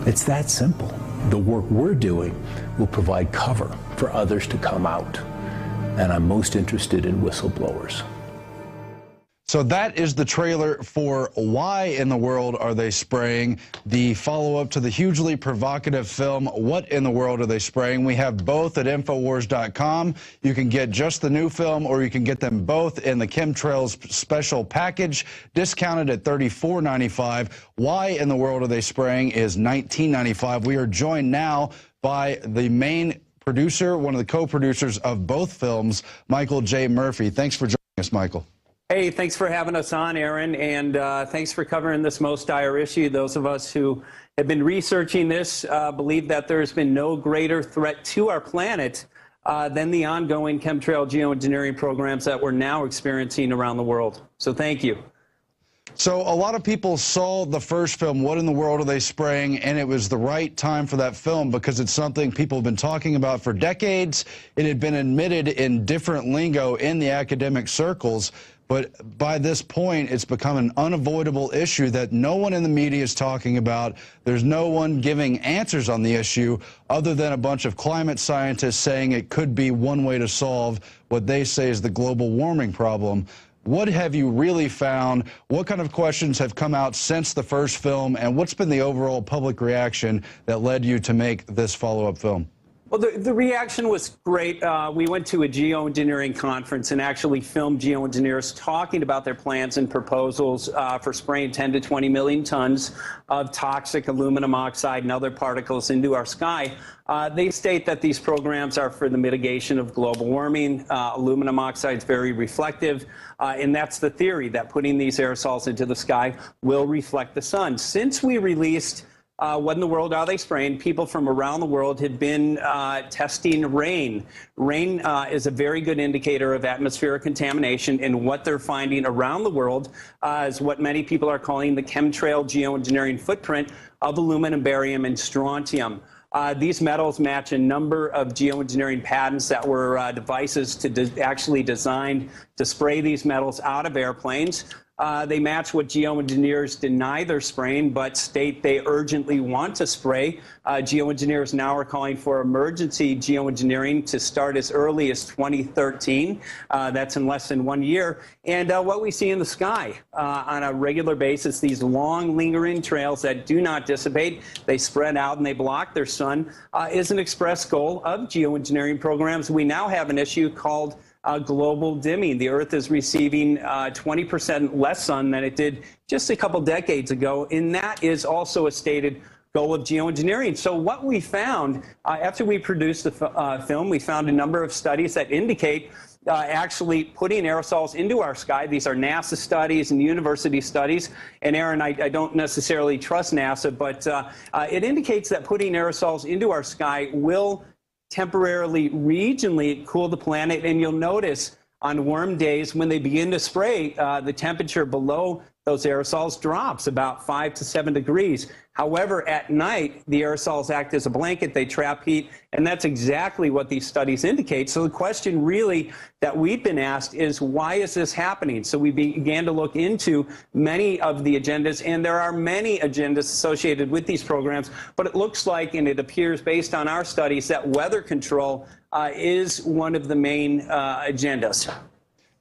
It's that simple. The work we're doing will provide cover for others to come out. And I'm most interested in whistleblowers. So that is the trailer for Why in the World Are They Spraying? The follow-up to the hugely provocative film, What in the World Are They Spraying? We have both at Infowars.com. You can get just the new film, or you can get them both in the Chemtrails special package, discounted at $34.95. Why in the World Are They Spraying is $19.95. We are joined now by the main producer, one of the co-producers of both films, Michael J. Murphy. Thanks for joining us, Michael. Hey, thanks for having us on, Aaron, and thanks for covering this most dire issue. Those of us who have been researching this believe that there's been no greater threat to our planet than the ongoing chemtrail geoengineering programs that we're now experiencing around the world. So thank you. So a lot of people saw the first film, What in the World Are They Spraying? And it was the right time for that film because it's something people have been talking about for decades. It had been admitted in different lingo in the academic circles. But by this point, it's become an unavoidable issue that no one in the media is talking about. There's no one giving answers on the issue other than a bunch of climate scientists saying it could be one way to solve what they say is the global warming problem. What have you really found? What kind of questions have come out since the first film? And what's been the overall public reaction that led you to make this follow-up film? Well, the reaction was great. We went to a geoengineering conference and actually filmed geoengineers talking about their plans and proposals for spraying 10 to 20 million tons of toxic aluminum oxide and other particles into our sky. They state that these programs are for the mitigation of global warming. Aluminum oxide is very reflective, and that's the theory, that putting these aerosols into the sky will reflect the sun. Since we released What in the World Are They Spraying? People from around the world have been testing rain. Rain is a very good indicator of atmospheric contamination, and what they're finding around the world is what many people are calling the chemtrail geoengineering footprint of aluminum, barium, and strontium. These metals match a number of geoengineering patents that were devices actually designed to spray these metals out of airplanes. They match what geoengineers deny they're spraying, but state they urgently want to spray. Geoengineers now are calling for emergency geoengineering to start as early as 2013. That's in less than 1 year. And what we see in the sky on a regular basis, these long lingering trails that do not dissipate, they spread out and they block their sun, is an express goal of geoengineering programs. We now have an issue called global dimming. The Earth is receiving 20% less sun than it did just a couple decades ago, and that is also a stated goal of geoengineering. So what we found, after we produced the film, we found a number of studies that indicate actually putting aerosols into our sky. These are NASA studies and university studies. And Aaron, I don't necessarily trust NASA, but it indicates that putting aerosols into our sky will temporarily, regionally cool the planet, and you'll notice on warm days when they begin to spray, the temperature below those aerosols drops about 5 to 7 degrees. However, at night, the aerosols act as a blanket, they trap heat, and that's exactly what these studies indicate. So the question really that we've been asked is, why is this happening? So we began to look into many of the agendas, and there are many agendas associated with these programs, but it looks like, and it appears based on our studies, that weather control is one of the main agendas.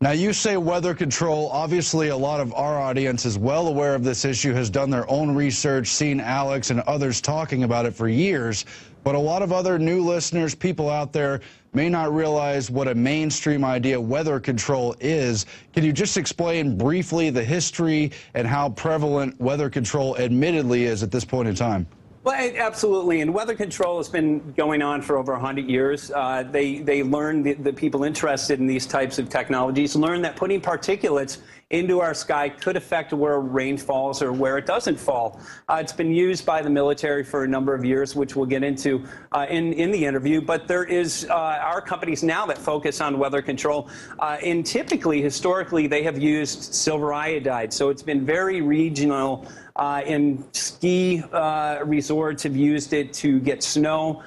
Now, you say weather control. Obviously, a lot of our audience is well aware of this issue, has done their own research, seen Alex and others talking about it for years. But a lot of other new listeners, people out there, may not realize what a mainstream idea weather control is. Can you just explain briefly the history and how prevalent weather control admittedly is at this point in time? Well, absolutely. And weather control has been going on for over 100 years. They learned, the people interested in these types of technologies learned that putting particulates into our sky could affect where rain falls or where it doesn't fall. It's been used by the military for a number of years, which we'll get into in the interview. But there are companies now that focus on weather control. And typically, historically, they have used silver iodide. So it's been very regional. And ski resorts have used it to get snow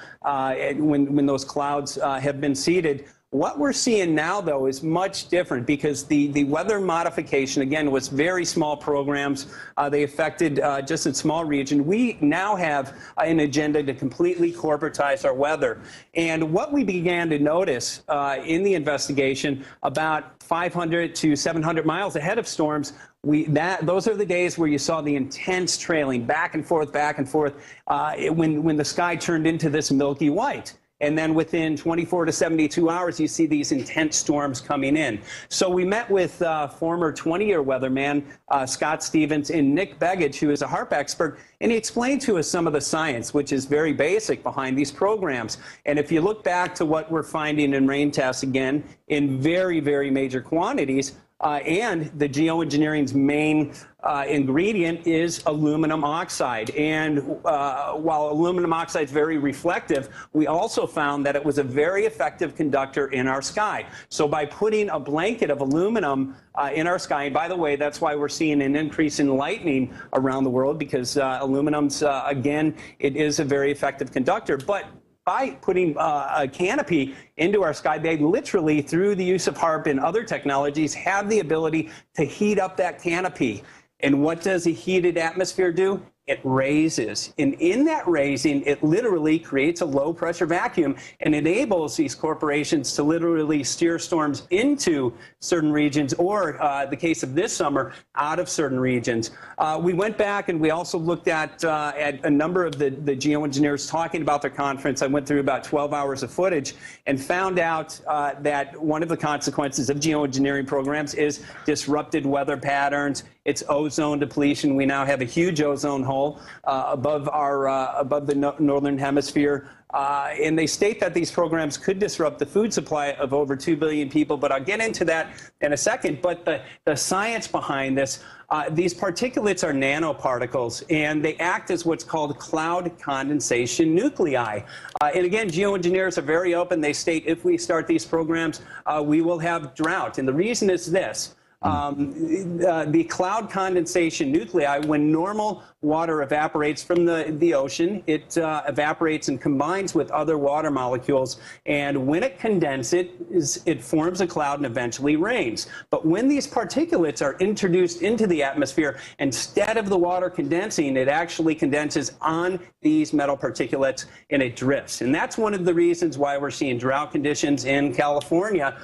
when those clouds have been seeded. What we're seeing now, though, is much different because the weather modification, again, was very small programs. They affected just a small region. We now have an agenda to completely corporatize our weather. And what we began to notice in the investigation, about 500 to 700 miles ahead of storms, those are the days where you saw the intense trailing back and forth, when the sky turned into this milky white. And then within 24 to 72 hours, you see these intense storms coming in. So we met with former 20-year weatherman Scott Stevens and Nick Begich, who is a HAARP expert, and he explained to us some of the science, which is very basic behind these programs. And if you look back to what we're finding in rain tests, again, in very, very major quantities, and the geoengineering's main ingredient is aluminum oxide. And while aluminum oxide is very reflective, we also found that it was a very effective conductor in our sky. So by putting a blanket of aluminum in our sky, and by the way, that's why we're seeing an increase in lightning around the world, because aluminum's, again, it is a very effective conductor. But by putting a canopy into our sky, they literally, through the use of HAARP and other technologies, have the ability to heat up that canopy. And what does a heated atmosphere do? It raises. And in that raising, it literally creates a low-pressure vacuum and enables these corporations to literally steer storms into certain regions, or the case of this summer, out of certain regions. We went back and we also looked at a number of the geoengineers talking about their conference. I went through about 12 hours of footage and found out that one of the consequences of geoengineering programs is disrupted weather patterns. It's ozone depletion. We now have a huge ozone hole above the northern hemisphere. And they state that these programs could disrupt the food supply of over 2 billion people, but I'll get into that in a second. But the science behind this, these particulates are nanoparticles, and they act as what's called cloud condensation nuclei. And again, geoengineers are very open. They state if we start these programs, we will have drought. And the reason is this. The cloud condensation nuclei, when normal water evaporates from the ocean, it evaporates and combines with other water molecules, and when it condenses, it forms a cloud and eventually rains. But when these particulates are introduced into the atmosphere, instead of the water condensing, it actually condenses on these metal particulates and it drifts. And that's one of the reasons why we're seeing drought conditions in California,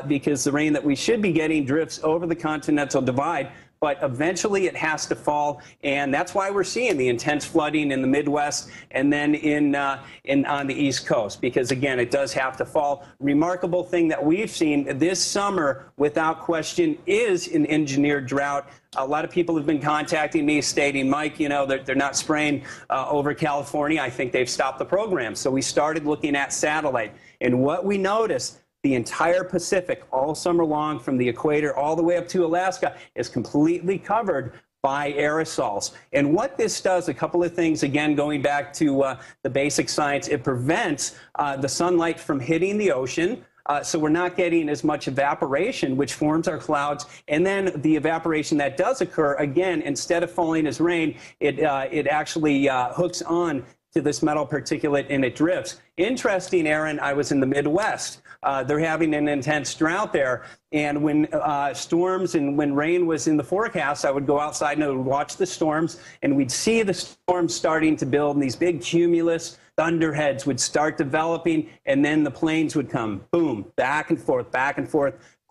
because the rain that we should be getting drifts over the continental divide, but eventually it has to fall, and that's why we're seeing the intense flooding in the Midwest and then on the East Coast, because again, it does have to fall. Remarkable thing that we've seen this summer, without question, is an engineered drought. A lot of people have been contacting me stating, Mike, you know, they're not spraying over California. I think they've stopped the program. So we started looking at satellite, and what we noticed, the entire Pacific, all summer long, from the equator all the way up to Alaska, is completely covered by aerosols. And what this does, a couple of things, again, going back to the basic science, it prevents the sunlight from hitting the ocean. So we're not getting as much evaporation, which forms our clouds. And then the evaporation that does occur, again, instead of falling as rain, it actually hooks on to this metal particulate and it drifts. Interesting, Aaron, I was in the Midwest. They're having an intense drought there. And when storms and when rain was in the forecast, I would go outside and I would watch the storms, and we'd see the storms starting to build, and these big cumulus thunderheads would start developing, and then the planes would come, boom, back and forth,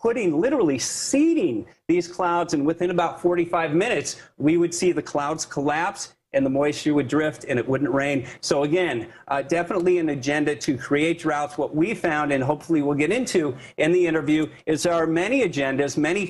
literally seeding these clouds, and within about 45 minutes, we would see the clouds collapse and the moisture would drift and it wouldn't rain. So again, definitely an agenda to create droughts. What we found, and hopefully we'll get into in the interview, is there are many agendas, many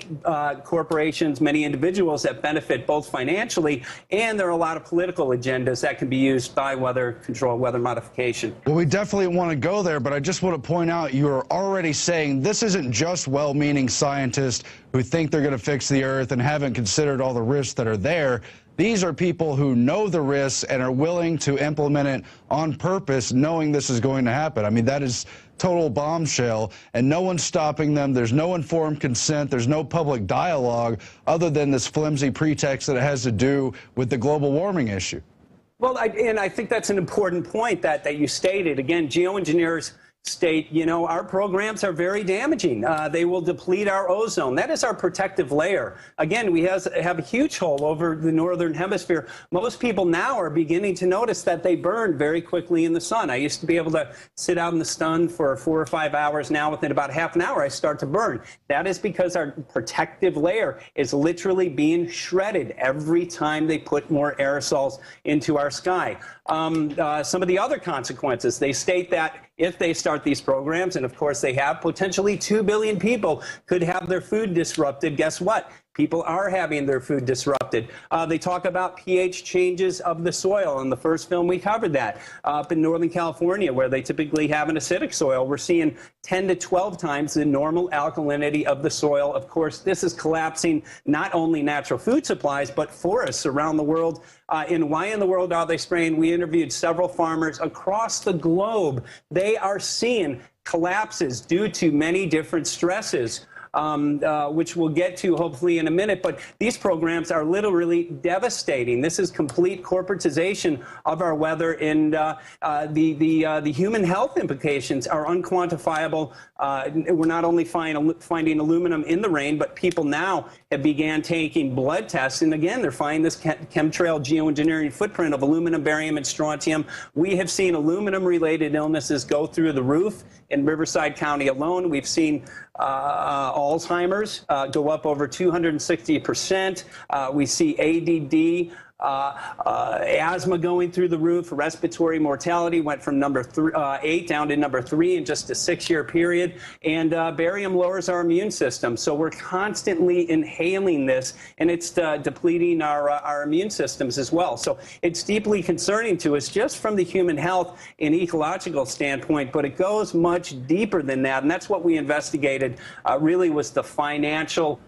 corporations, many individuals that benefit both financially, and there are a lot of political agendas that can be used by weather control, weather modification. Well, we definitely want to go there, but I just want to point out you're already saying this isn't just well-meaning scientists who think they're going to fix the earth and haven't considered all the risks that are there. These are people who know the risks and are willing to implement it on purpose, knowing this is going to happen. I mean, that is total bombshell, and no one's stopping them. There's no informed consent. There's no public dialogue other than this flimsy pretext that it has to do with the global warming issue. Well, I think that's an important point that you stated. Again, geoengineers state, you know, our programs are very damaging. They will deplete our ozone. That is our protective layer. Again, we have a huge hole over the northern hemisphere. Most people now are beginning to notice that they burn very quickly in the sun. I used to be able to sit out in the sun for 4 or 5 hours. Now, within about half an hour, I start to burn. That is because our protective layer is literally being shredded every time they put more aerosols into our sky. Some of the other consequences, they state that if they start these programs, and of course they have, potentially 2 billion people could have their food disrupted. Guess what? People are having their food disrupted. They talk about pH changes of the soil. In the first film, we covered that. Up in Northern California, where they typically have an acidic soil, we're seeing 10 to 12 times the normal alkalinity of the soil. Of course, this is collapsing not only natural food supplies, but forests around the world. And why in the world are they spraying? We interviewed several farmers across the globe. They are seeing collapses due to many different stresses. Which we'll get to hopefully in a minute, but these programs are literally devastating. This is complete corporatization of our weather, and the human health implications are unquantifiable. We're not only finding aluminum in the rain, but people now have began taking blood tests, and again, they're finding this chemtrail geoengineering footprint of aluminum, barium, and strontium. We have seen aluminum-related illnesses go through the roof in Riverside County alone. We've seen Alzheimer's go up over 260%. We see ADD, asthma going through the roof. Respiratory mortality went from number 8 down to number 3 in just a 6-year period. And barium lowers our immune system. So we're constantly inhaling this, and it's depleting our immune systems as well. So it's deeply concerning to us just from the human health and ecological standpoint, but it goes much deeper than that. And that's what we investigated, really was the financial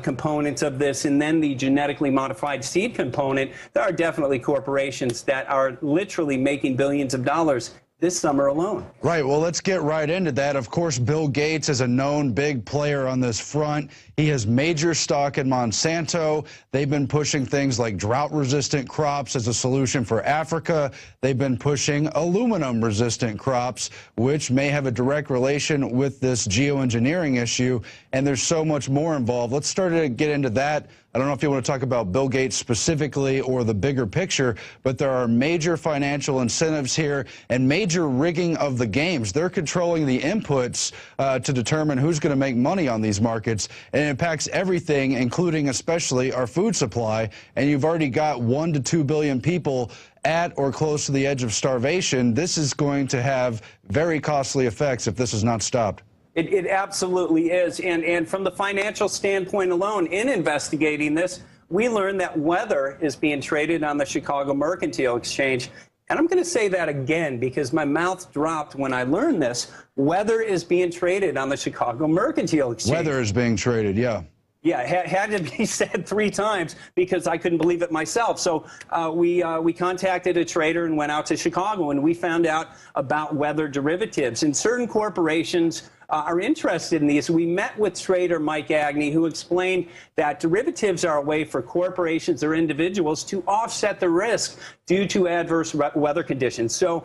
components of this, and then the genetically modified seed component. There are definitely corporations that are literally making billions of dollars this summer alone. Right. Well, let's get right into that. Of course, Bill Gates is a known big player on this front. He has major stock in Monsanto. They've been pushing things like drought-resistant crops as a solution for Africa. They've been pushing aluminum-resistant crops, which may have a direct relation with this geoengineering issue. And there's so much more involved. Let's start to get into that. I don't know if you want to talk about Bill Gates specifically or the bigger picture, but there are major financial incentives here and major rigging of the games. They're controlling the inputs to determine who's going to make money on these markets, and it impacts everything, including especially our food supply. And you've already got 1 to 2 billion people at or close to the edge of starvation. This is going to have very costly effects if this is not stopped. It absolutely is. And from the financial standpoint alone, in investigating this, we learned that weather is being traded on the Chicago Mercantile Exchange. And I'm going to say that again because my mouth dropped when I learned this. Weather is being traded on the Chicago Mercantile Exchange. Weather is being traded, yeah. Yeah, it had to be said 3 times because I couldn't believe it myself. So we contacted a trader and went out to Chicago, and we found out about weather derivatives. And certain corporations are interested in these. We met with trader Mike Agnew, who explained that derivatives are a way for corporations or individuals to offset the risk due to adverse weather conditions. So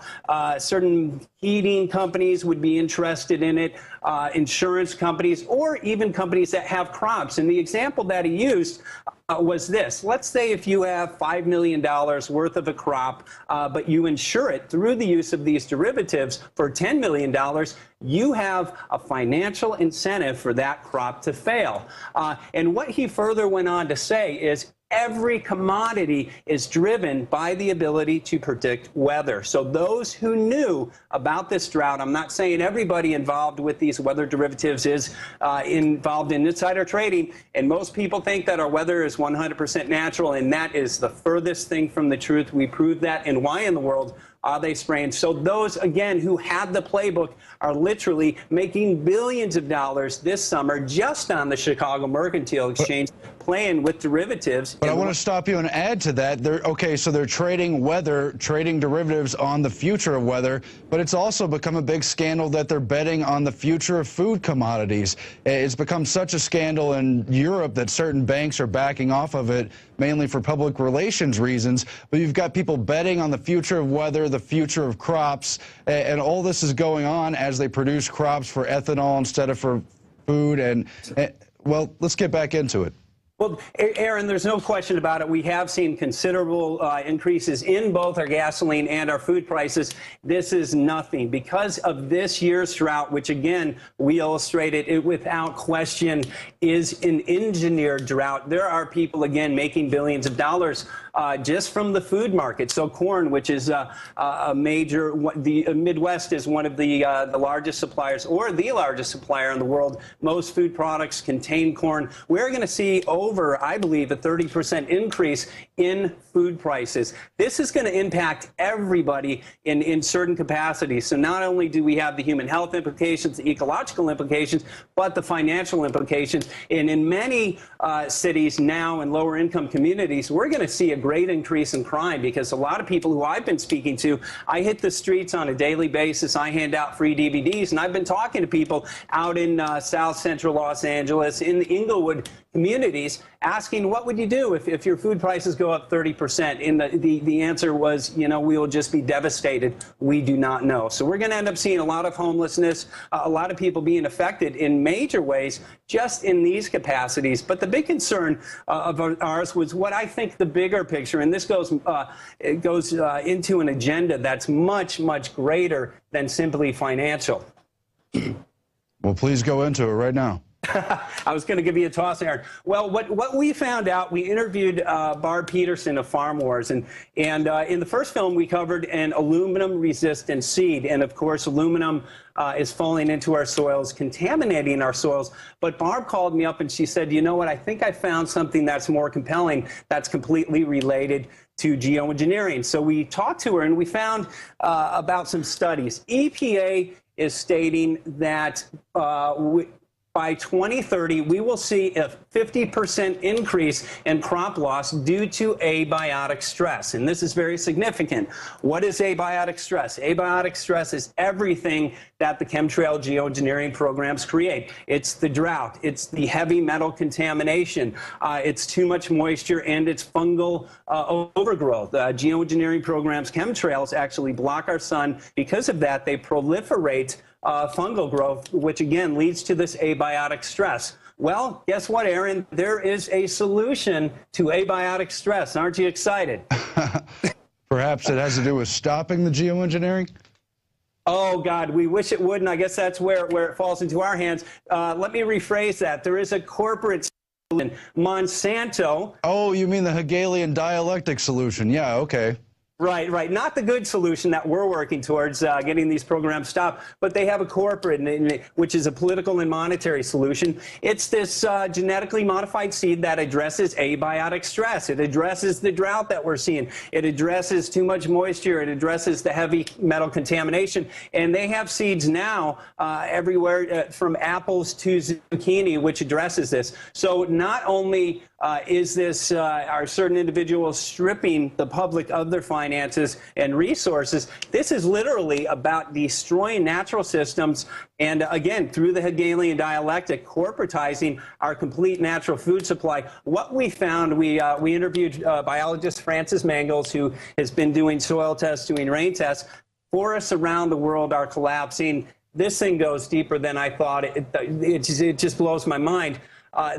certain heating companies would be interested in it, insurance companies, or even companies that have crops. And the example that he used, was this. Let's say if you have $5 million worth of a crop, but you insure it through the use of these derivatives for $10 million, you have a financial incentive for that crop to fail. And what he further went on to say is every commodity is driven by the ability to predict weather. So those who knew about this drought, I'm not saying everybody involved with these weather derivatives is involved in insider trading, and most people think that our weather is 100% natural, and that is the furthest thing from the truth. We proved that, and why in the world are they spraying? So those, again, who had the playbook are literally making billions of dollars this summer just on the Chicago Mercantile Exchange, playing with derivatives. But I want to stop you and add to that. So they're trading weather, trading derivatives on the future of weather, but it's also become a big scandal that they're betting on the future of food commodities. It's become such a scandal in Europe that certain banks are backing off of it, mainly for public relations reasons. But you've got people betting on the future of weather, the future of crops, and all this is going on as they produce crops for ethanol instead of for food. And well, let's get back into it. Well, Aaron, there's no question about it. We have seen considerable increases in both our gasoline and our food prices. This is nothing. Because of this year's drought, which, again, we illustrated it without question, is an engineered drought. There are people, again, making billions of dollars just from the food market. So corn, which is a major, the Midwest is one of the largest suppliers, or the largest supplier in the world. Most food products contain corn. We're going to see over, I believe, a 30% increase in food prices. This is going to impact everybody in certain capacities. So not only do we have the human health implications, the ecological implications, but the financial implications. And in many cities now in lower income communities, we're going to see a great increase in crime, because a lot of people who I've been speaking to, I hit the streets on a daily basis. I hand out free DVDs, and I've been talking to people out in South Central Los Angeles, in the Inglewood communities, asking what would you do if your food prices go up 30%? And the answer was, you know, we will just be devastated. We do not know. So we're going to end up seeing a lot of homelessness, a lot of people being affected in major ways just in these capacities. But the big concern of ours was what I think the bigger picture, and this goes into an agenda that's much, much greater than simply financial. Well, please go into it right now. I was going to give you a toss, Aaron. Well, what we found out, we interviewed Barb Peterson of Farm Wars, and in the first film we covered an aluminum-resistant seed, and of course aluminum is falling into our soils, contaminating our soils. But Barb called me up and she said, you know what, I think I found something that's more compelling, that's completely related to geoengineering. So we talked to her and we found about some studies. EPA is stating that by 2030, we will see a 50% increase in crop loss due to abiotic stress. And this is very significant. What is abiotic stress? Abiotic stress is everything that the chemtrail geoengineering programs create. It's the drought. It's the heavy metal contamination. It's too much moisture, and it's fungal overgrowth. Geoengineering programs, chemtrails, actually block our sun. Because of that, they proliferate fungal growth, which again leads to this abiotic stress. Well, guess what, Aaron? There is a solution to abiotic stress. Aren't you excited? Perhaps it has to do with stopping the geoengineering? Oh, God, we wish it would, and I guess that's where it falls into our hands. Let me rephrase that. There is a corporate solution. Monsanto. Oh, you mean the Hegelian dialectic solution. Yeah, okay. Right, right. Not the good solution that we're working towards, getting these programs stopped, but they have a corporate, which is a political and monetary solution. It's this genetically modified seed that addresses abiotic stress. It addresses the drought that we're seeing. It addresses too much moisture. It addresses the heavy metal contamination. And they have seeds now everywhere from apples to zucchini, which addresses this. So not only is this, are certain individuals stripping the public of their finances and resources, this is literally about destroying natural systems and, again, through the Hegelian dialectic, corporatizing our complete natural food supply. What we found, we interviewed biologist Francis Mangels, who has been doing soil tests, doing rain tests. Forests around the world are collapsing. This thing goes deeper than I thought. It just blows my mind.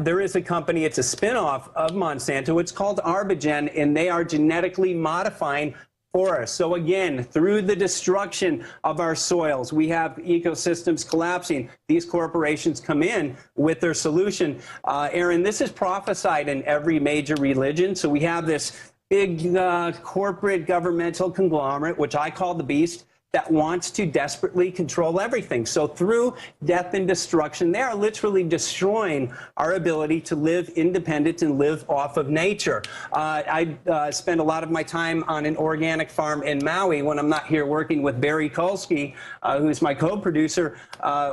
there is a company, it's a spinoff of Monsanto. It's called Arbigen, and they are genetically modifying forests. So again, through the destruction of our soils, we have ecosystems collapsing. These corporations come in with their solution. Aaron, this is prophesied in every major religion. So we have this big corporate governmental conglomerate, which I call the beast, that wants to desperately control everything. So through death and destruction, they are literally destroying our ability to live independent and live off of nature. I spend a lot of my time on an organic farm in Maui when I'm not here working with Barry Kulski, who's my co-producer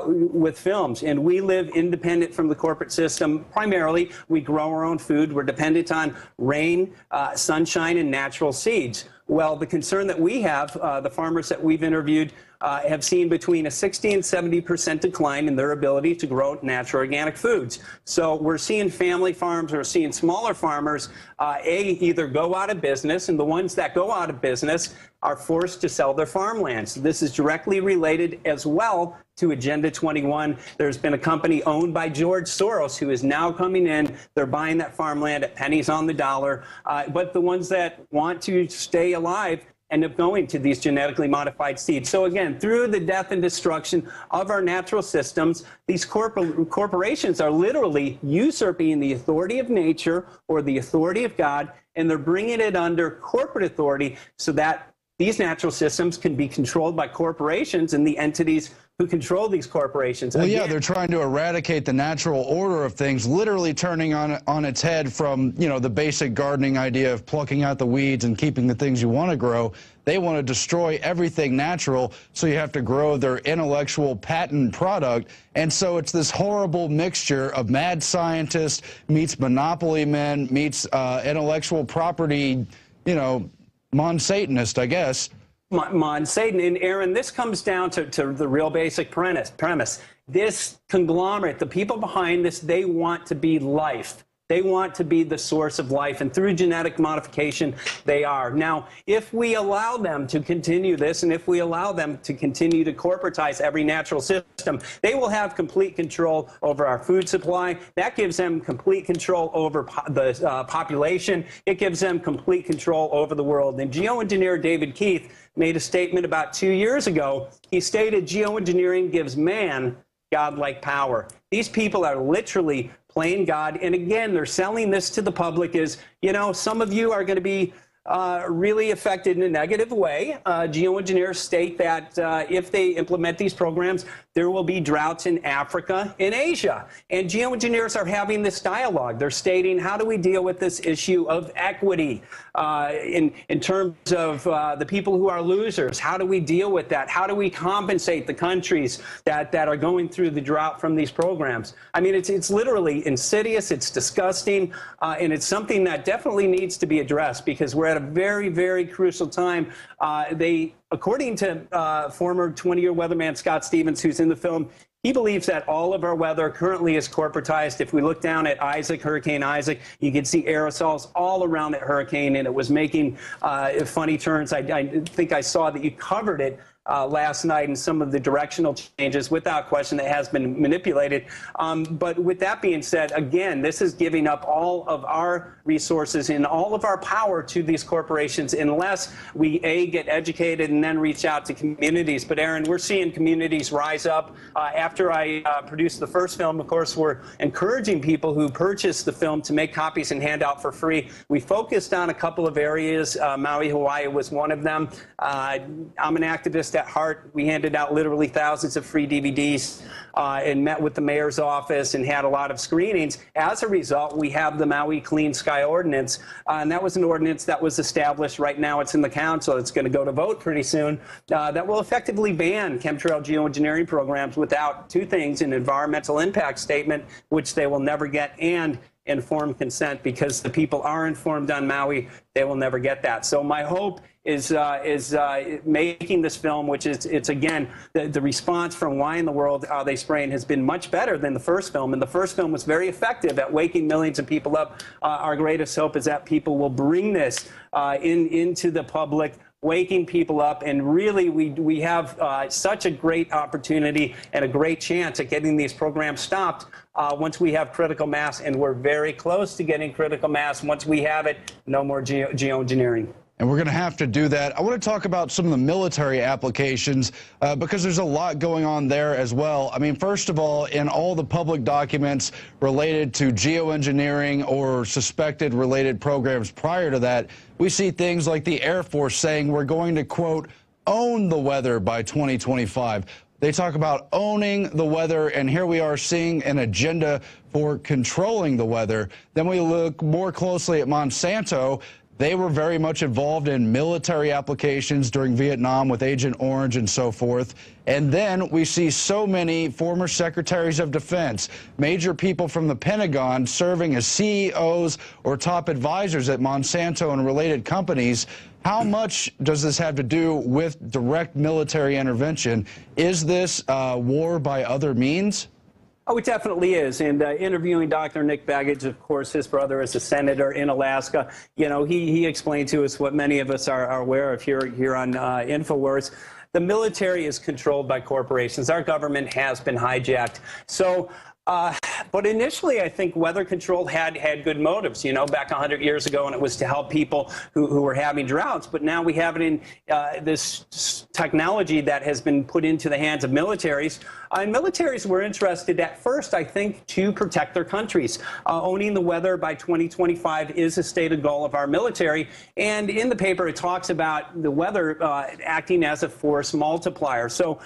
with films. And we live independent from the corporate system. Primarily, we grow our own food. We're dependent on rain, sunshine, and natural seeds. Well, the concern that we have, the farmers that we've interviewed, have seen between a 60 and 70% decline in their ability to grow natural organic foods. So we're seeing family farms, we're seeing smaller farmers, either go out of business, and the ones that go out of business are forced to sell their farmlands. This is directly related as well to Agenda 21. There's been a company owned by George Soros who is now coming in. They're buying that farmland at pennies on the dollar. But the ones that want to stay alive end up going to these genetically modified seeds. So again, through the death and destruction of our natural systems, these corporations are literally usurping the authority of nature or the authority of God, and they're bringing it under corporate authority so that these natural systems can be controlled by corporations and the entities who control these corporations. Well, yeah, they're trying to eradicate the natural order of things, literally turning on its head from, you know, the basic gardening idea of plucking out the weeds and keeping the things you want to grow. They want to destroy everything natural, so you have to grow their intellectual patent product. And so it's this horrible mixture of mad scientists meets monopoly men meets intellectual property, you know, Monsatanist, I guess. Satan. And Aaron, this comes down to the real basic premise. This conglomerate, the people behind this, they want to be life. They want to be the source of life, and through genetic modification, they are. Now, if we allow them to continue this, and if we allow them to continue to corporatize every natural system, they will have complete control over our food supply. That gives them complete control over the population. It gives them complete control over the world. And geoengineer David Keith made a statement about 2 years ago. He stated, geoengineering gives man godlike power. These people are literally playing God. And again, they're selling this to the public as, you know, some of you are going to be really affected in a negative way. Geoengineers state that if they implement these programs, there will be droughts in Africa and Asia. And geoengineers are having this dialogue. They're stating, how do we deal with this issue of equity in terms of the people who are losers? How do we deal with that? How do we compensate the countries that are going through the drought from these programs? I mean, it's literally insidious, it's disgusting, and it's something that definitely needs to be addressed, because we're at a very, very crucial time. According to former 20-year weatherman Scott Stevens, who's in the film, he believes that all of our weather currently is corporatized. If we look down at Hurricane Isaac, you can see aerosols all around that hurricane, and it was making funny turns. I think I saw that you covered it last night, and some of the directional changes, without question, that has been manipulated. But with that being said, again, this is giving up all of our resources and all of our power to these corporations unless we, A, get educated and then reach out to communities. But, Aaron, we're seeing communities rise up. After I produced the first film, of course, we're encouraging people who purchase the film to make copies and hand out for free. We focused on a couple of areas. Maui, Hawaii was one of them. I'm an activist at heart. We handed out literally thousands of free DVDs and met with the mayor's office and had a lot of screenings. As a result, we have the Maui Clean Sky Ordinance, and that was an ordinance that was established. Right now it's in the council. It's going to go to vote pretty soon. That will effectively ban chemtrail geoengineering programs without two things: an environmental impact statement, which they will never get, and informed consent, because the people are informed on Maui. They will never get that. So my hope is making this film, which is, it's again, the response from Why in the World Are They Spraying has been much better than the first film, and the first film was very effective at waking millions of people up. Our greatest hope is that people will bring this into the public waking people up, and really we have such a great opportunity and a great chance at getting these programs stopped once we have critical mass, and we're very close to getting critical mass. Once we have it, no more geoengineering. And we're going to have to do that. I want to talk about some of the military applications because there's a lot going on there as well. I mean, first of all, in all the public documents related to geoengineering or suspected related programs prior to that, we see things like the Air Force saying we're going to, quote, own the weather by 2025. They talk about owning the weather, and here we are seeing an agenda for controlling the weather. Then we look more closely at Monsanto. They were very much involved in military applications during Vietnam with Agent Orange and so forth. And then we see so many former secretaries of defense, major people from the Pentagon serving as CEOs or top advisors at Monsanto and related companies. How much does this have to do with direct military intervention? Is this war by other means? Oh, it definitely is. And interviewing Dr. Nick Begich, of course, his brother is a senator in Alaska. You know, he explained to us what many of us are aware of here on Infowars. The military is controlled by corporations. Our government has been hijacked. So, but initially, I think weather control had good motives, you know, back 100 years ago, and it was to help people who were having droughts. But now we have it in this technology that has been put into the hands of militaries. And militaries were interested at first, I think, to protect their countries. Owning the weather by 2025 is a stated goal of our military. And in the paper, it talks about the weather acting as a force multiplier. So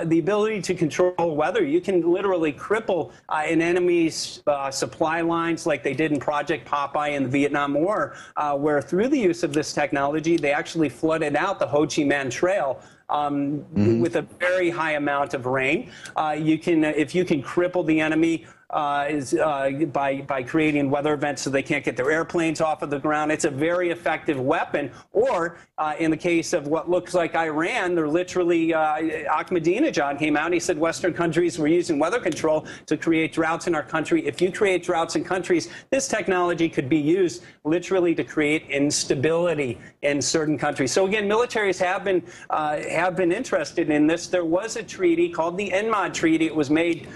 the ability to control weather, you can literally cripple an enemy's supply lines like they did in Project Popeye in the Vietnam War, where through the use of this technology, they actually flooded out the Ho Chi Minh Trail. With a very high amount of rain. If you can cripple the enemy by creating weather events so they can't get their airplanes off of the ground, it's a very effective weapon. Or in the case of what looks like Iran, they're literally, Ahmadinejad came out and he said Western countries were using weather control to create droughts in our country. If you create droughts in countries, this technology could be used literally to create instability in certain countries. So again, militaries have been interested in this. There was a treaty called the NMOD Treaty. It was made,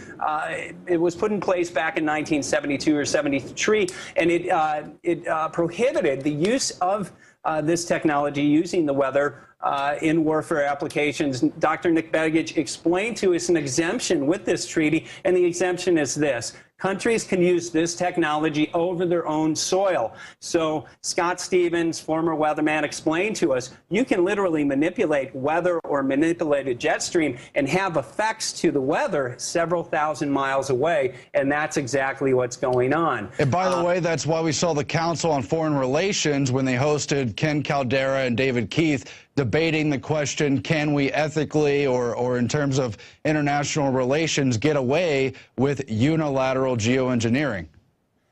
it was put in place back in 1972 or 73, and it prohibited the use of this technology using the weather in warfare applications. Dr. Nick Begich explained to us an exemption with this treaty, and the exemption is this. Countries can use this technology over their own soil. So Scott Stevens, former weatherman, explained to us, you can literally manipulate weather or manipulate a jet stream and have effects to the weather several thousand miles away, and that's exactly what's going on. And by the way, that's why we saw the Council on Foreign Relations when they hosted Ken Caldera and David Keith debating the question, can we ethically or in terms of international relations get away with unilateral geoengineering?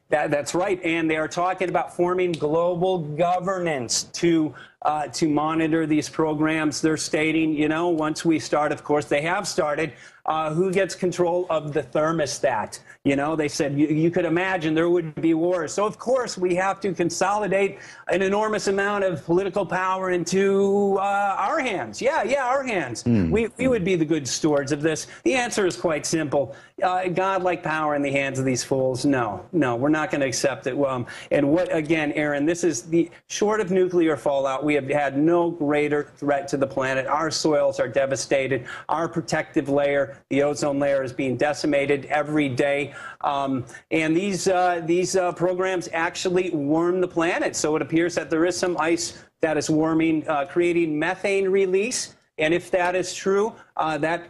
That's right, and they are talking about forming global governance to monitor these programs. They're stating, you know, once we start, of course, they have started, who gets control of the thermostat? You know, they said you could imagine there would be wars. So, of course, we have to consolidate an enormous amount of political power into our hands. Yeah, our hands. We would be the good stewards of this. The answer is quite simple. God-like power in the hands of these fools? No, we're not going to accept it. And what, again, Aaron, this is short of nuclear fallout, we have had no greater threat to the planet. Our soils are devastated. Our protective layer, the ozone layer, is being decimated every day. And these programs actually warm the planet. So it appears that there is some ice that is warming, creating methane release. And if that is true, that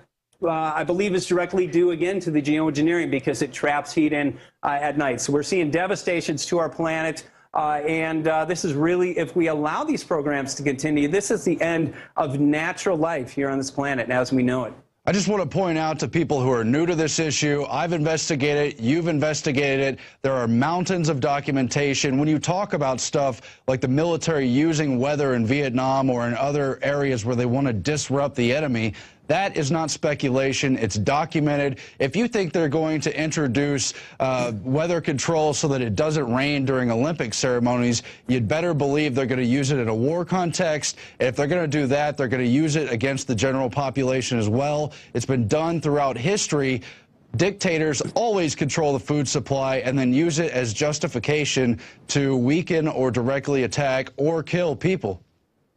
I believe is directly due again to the geoengineering because it traps heat in at night. So we're seeing devastations to our planet. And this is really, if we allow these programs to continue, this is the end of natural life here on this planet as we know it. I just want to point out to people who are new to this issue, I've investigated it, you've investigated it. There are mountains of documentation. When you talk about stuff like the military using weather in Vietnam or in other areas where they want to disrupt the enemy, That is not speculation. It's documented. If you think they're going to introduce weather control so that it doesn't rain during Olympic ceremonies, you'd better believe they're going to use it in a war context. If they're going to do that, they're going to use it against the general population as well. It's been done throughout history. Dictators always control the food supply and then use it as justification to weaken or directly attack or kill people.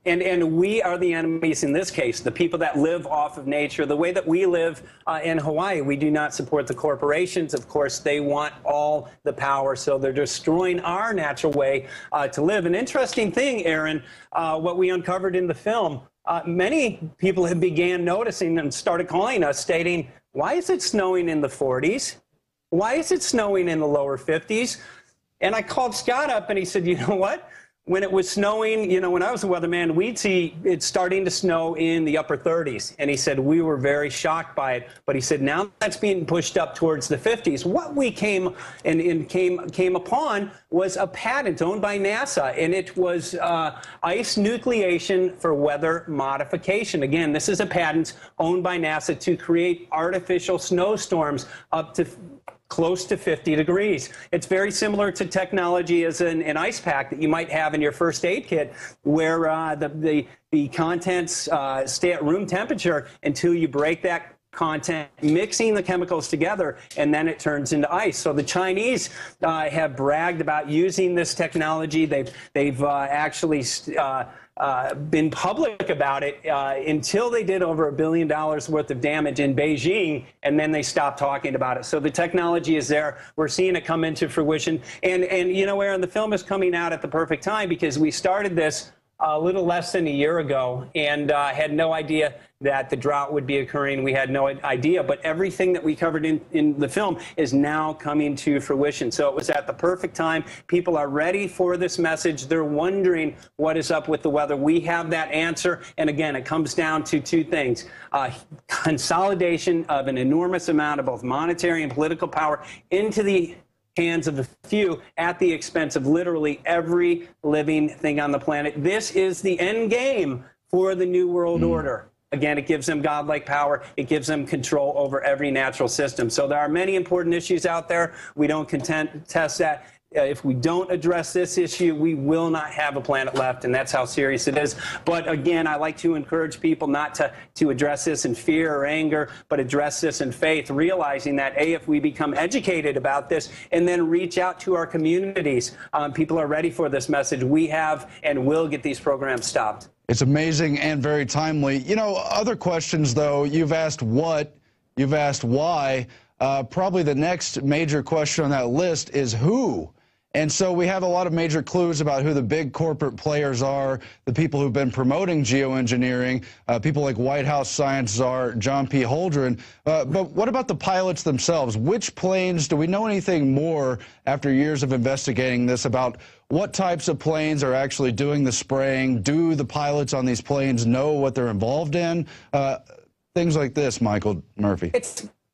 And we are the enemies in this case, the people that live off of nature. The way that we live in Hawaii, we do not support the corporations. Of course, they want all the power, so they're destroying our natural way to live. An interesting thing, Aaron, what we uncovered in the film, many people have began noticing and started calling us, stating, why is it snowing in the 40s? Why is it snowing in the lower 50s? And I called Scott up and he said, you know what? When it was snowing, you know, when I was a weatherman, we'd see it starting to snow in the upper 30s. And he said, we were very shocked by it. But he said, now that's being pushed up towards the 50s. What we came upon was a patent owned by NASA, and it was ice nucleation for weather modification. Again, this is a patent owned by NASA to create artificial snowstorms up to close to 50 degrees. It's very similar to technology as an ice pack that you might have in your first aid kit, where the contents stay at room temperature until you break that content, mixing the chemicals together, and then it turns into ice. So the Chinese have bragged about using this technology. They've actually been public about it until they did over $1 billion worth of damage in Beijing, and then they stopped talking about it. So the technology is there. We're seeing it come into fruition. And you know, Aaron, the film is coming out at the perfect time because we started this a little less than a year ago and had no idea that the drought would be occurring. We had no idea, but everything that we covered in the film is now coming to fruition. So it was at the perfect time. People are ready for this message. They're wondering what is up with the weather. We have that answer. And again, it comes down to two things. Consolidation of an enormous amount of both monetary and political power into the hands of a few at the expense of literally every living thing on the planet. This is the end game for the New World Order. Again, it gives them godlike power. It gives them control over every natural system. So there are many important issues out there. We don't contest that. If we don't address this issue, we will not have a planet left, and that's how serious it is. But again, I like to encourage people not to address this in fear or anger, but address this in faith, realizing that, A, if we become educated about this and then reach out to our communities, people are ready for this message. We have and will get these programs stopped. It's amazing and very timely. You know, other questions, though, you've asked what, you've asked why. Probably the next major question on that list is who. And so we have a lot of major clues about who the big corporate players are, the people who've been promoting geoengineering, people like White House science czar John P. Holdren. But what about the pilots themselves? Which planes, do we know anything more after years of investigating this about what types of planes are actually doing the spraying? Do the pilots on these planes know what they're involved in? Things like this, Michael Murphy.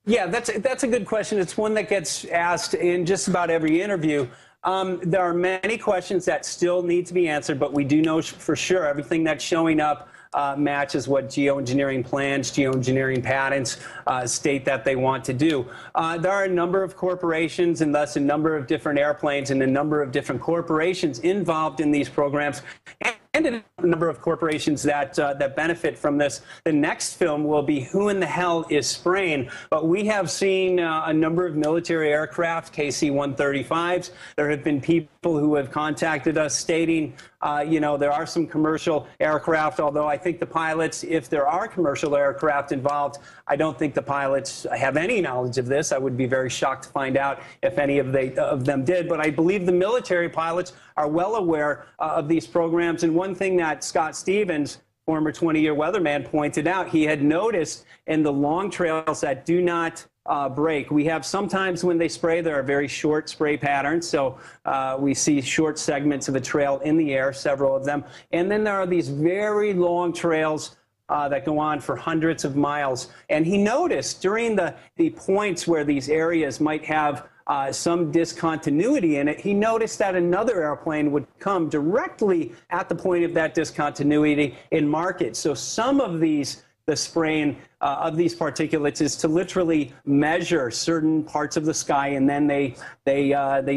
Yeah, that's a good question. It's one that gets asked in just about every interview. There are many questions that still need to be answered, but we do know for sure everything that's showing up matches what geoengineering plans, geoengineering patents state that they want to do. There are a number of corporations and thus a number of different airplanes and a number of different corporations involved in these programs, and a number of corporations that benefit from this. The next film will be Who in the Hell is Spraying? But we have seen a number of military aircraft, KC-135s. There have been people who have contacted us stating, you know, there are some commercial aircraft, although I think the pilots, if there are commercial aircraft involved, I don't think the pilots have any knowledge of this. I would be very shocked to find out if any of them did. But I believe the military pilots are well aware of these programs. And one thing that Scott Stevens, former 20-year weatherman, pointed out, he had noticed in the long trails that do not break. We have sometimes when they spray, there are very short spray patterns. So we see short segments of a trail in the air, several of them. And then there are these very long trails that go on for hundreds of miles. And he noticed during the points where these areas might have some discontinuity in it, he noticed that another airplane would come directly at the point of that discontinuity and mark it. So some of these the spraying of these particulates is to literally measure certain parts of the sky, and then they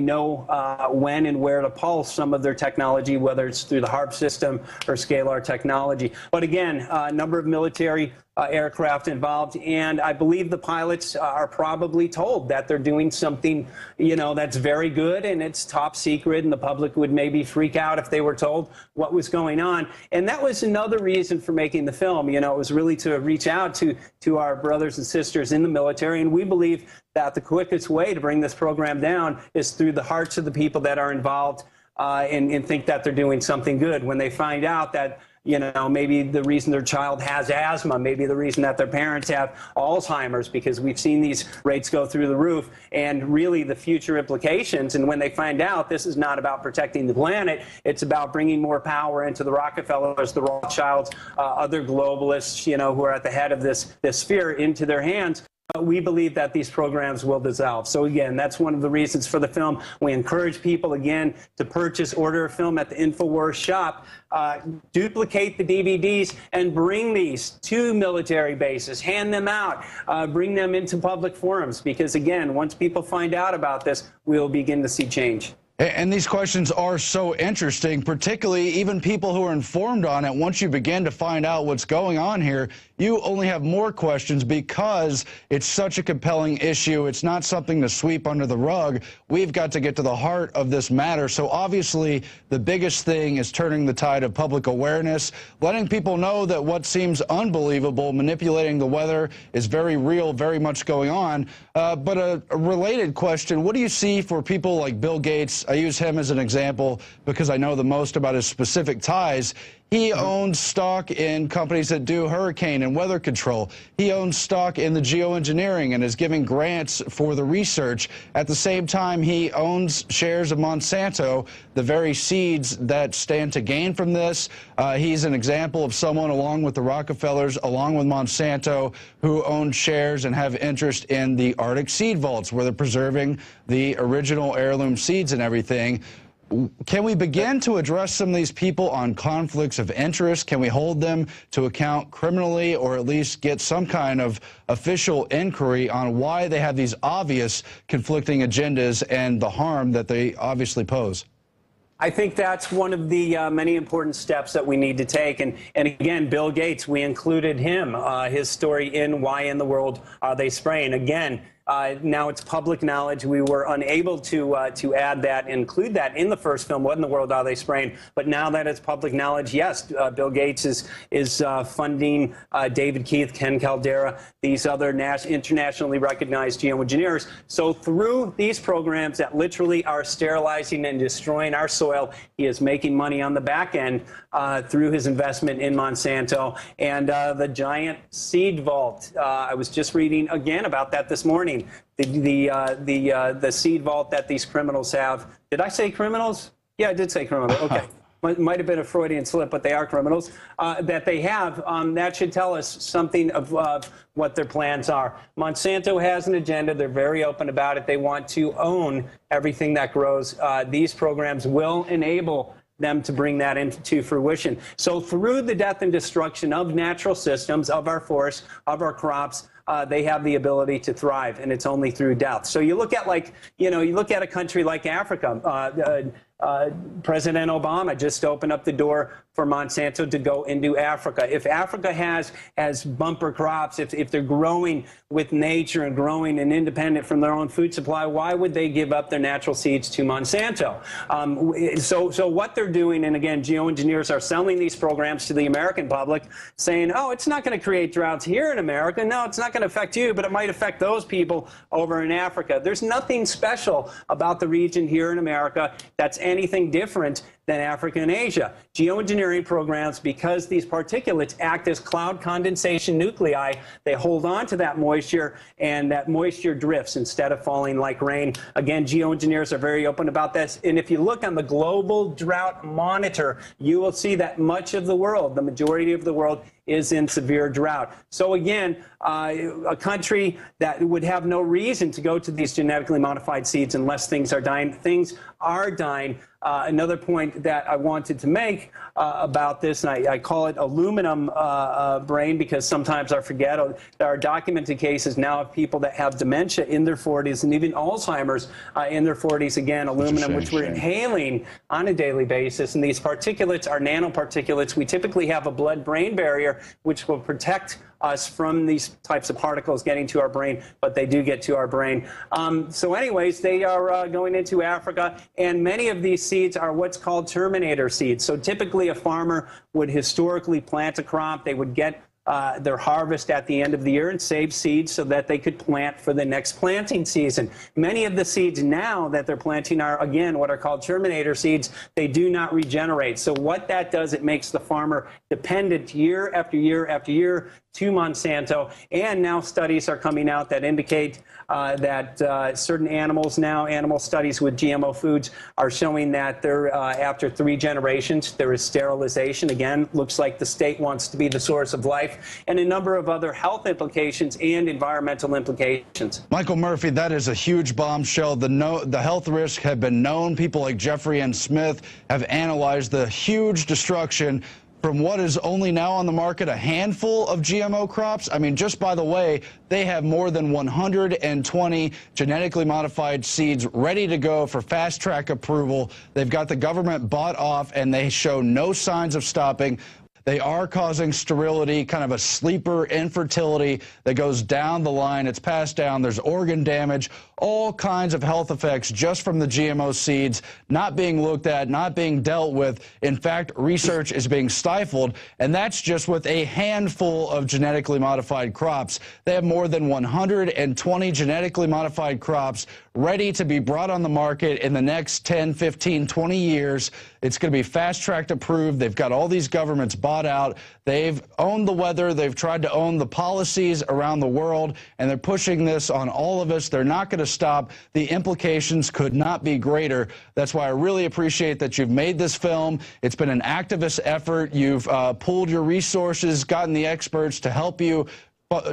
know when and where to pulse some of their technology, whether it's through the HARP system or scalar technology. But again, a number of military aircraft involved, and I believe the pilots are probably told that they're doing something, you know, that's very good and it's top secret, and the public would maybe freak out if they were told what was going on. And that was another reason for making the film. You know, it was really to reach out to our brothers and sisters in the military, and we believe that the quickest way to bring this program down is through the hearts of the people that are involved and think that they're doing something good. When they find out that, you know, maybe the reason their child has asthma, maybe the reason that their parents have Alzheimer's, because we've seen these rates go through the roof, and really the future implications. And when they find out this is not about protecting the planet, it's about bringing more power into the Rockefellers, the Rothschilds, other globalists, you know, who are at the head of this sphere, into their hands. We believe that these programs will dissolve. So again, that's one of the reasons for the film. We encourage people, again, to purchase, order a film at the Infowars shop, duplicate the DVDs, and bring these to military bases, hand them out, bring them into public forums, because again, once people find out about this, we'll begin to see change. And these questions are so interesting, particularly even people who are informed on it. Once you begin to find out what's going on here, you only have more questions because it's such a compelling issue. It's not something to sweep under the rug. We've got to get to the heart of this matter. So obviously, the biggest thing is turning the tide of public awareness, letting people know that what seems unbelievable, manipulating the weather, is very real, very much going on. But a related question, what do you see for people like Bill Gates? I use him as an example because I know the most about his specific ties. He owns stock in companies that do hurricane and weather control. He owns stock in the geoengineering and is giving grants for the research. At the same time, he owns shares of Monsanto, the very seeds that stand to gain from this. He's an example of someone, along with the Rockefellers, along with Monsanto, who own shares and have interest in the Arctic seed vaults, where they're preserving the original heirloom seeds and everything. Can we begin to address some of these people on conflicts of interest? Can we hold them to account criminally, or at least get some kind of official inquiry on why they have these obvious conflicting agendas and the harm that they obviously pose? I think that's one of the many important steps that we need to take. And again, Bill Gates, we included him, his story in Why in the World Are They Spraying? Again, now it's public knowledge. We were unable to add that, include that in the first film, What in the World Are They Spraying? But now that it's public knowledge, yes, Bill Gates is funding David Keith, Ken Caldera, these other internationally recognized geoengineers. So through these programs that literally are sterilizing and destroying our soil, he is making money on the back end through his investment in Monsanto and the giant seed vault. I was just reading again about that this morning. The seed vault that these criminals have. Did I say criminals? Yeah, I did say criminals. Okay. Might have been a Freudian slip, but they are criminals that they have. That should tell us something of what their plans are. Monsanto has an agenda. They're very open about it. They want to own everything that grows. These programs will enable them to bring that into fruition. So through the death and destruction of natural systems, of our forests, of our crops, they have the ability to thrive, and it's only through death. So you look at, like, you look at a country like Africa. President Obama just opened up the door for Monsanto to go into Africa. If Africa has bumper crops, if they're growing with nature and growing and independent from their own food supply, why would they give up their natural seeds to Monsanto? So what they're doing, and again, geoengineers are selling these programs to the American public, saying, oh, it's not going to create droughts here in America. No, it's not going to affect you, but it might affect those people over in Africa. There's nothing special about the region here in America that's anything different than Africa and Asia. Geoengineering programs, because these particulates act as cloud condensation nuclei, they hold on to that moisture, and that moisture drifts instead of falling like rain. Again, geoengineers are very open about this. And if you look on the global drought monitor, you will see that much of the world, the majority of the world, is in severe drought. So again, a country that would have no reason to go to these genetically modified seeds unless things are dying. Things are dying. Another point that I wanted to make about this, and I call it aluminum brain because sometimes I forget, there are documented cases now of people that have dementia in their 40s and even Alzheimer's in their 40s. Again, aluminum, which we're inhaling on a daily basis. And these particulates are nanoparticulates. We typically have a blood-brain barrier which will protect us from these types of particles getting to our brain, but they do get to our brain. So anyways, they are going into Africa, and many of these seeds are what's called terminator seeds. So typically a farmer would historically plant a crop. They would get their harvest at the end of the year and save seeds so that they could plant for the next planting season. Many of the seeds now that they're planting are, again, what are called terminator seeds. They do not regenerate. So what that does, it makes the farmer dependent year after year after year to Monsanto. And now studies are coming out that indicate that certain animals now, animal studies with GMO foods are showing that they're, after 3 generations, there is sterilization. Again, looks like the state wants to be the source of life, and a number of other health implications and environmental implications. Michael Murphy, that is a huge bombshell. The health risks have been known. People like Jeffrey N. Smith have analyzed the huge destruction from what is only now on the market, a handful of GMO crops. I mean, just by the way, they have more than 120 genetically modified seeds ready to go for fast-track approval. They've got the government bought off, and they show no signs of stopping. They are causing sterility, kind of a sleeper infertility that goes down the line. It's passed down. There's organ damage, all kinds of health effects just from the GMO seeds not being looked at, not being dealt with. In fact, research is being stifled, and that's just with a handful of genetically modified crops. They have more than 120 genetically modified crops ready to be brought on the market in the next 10, 15, 20 years. It's going to be fast-tracked approved. They've got all these governments bought out. They've owned the weather. They've tried to own the policies around the world, and they're pushing this on all of us. They're not going to stop. The implications could not be greater. That's why I really appreciate that you've made this film. It's been an activist effort. You've pooled your resources, gotten the experts to help you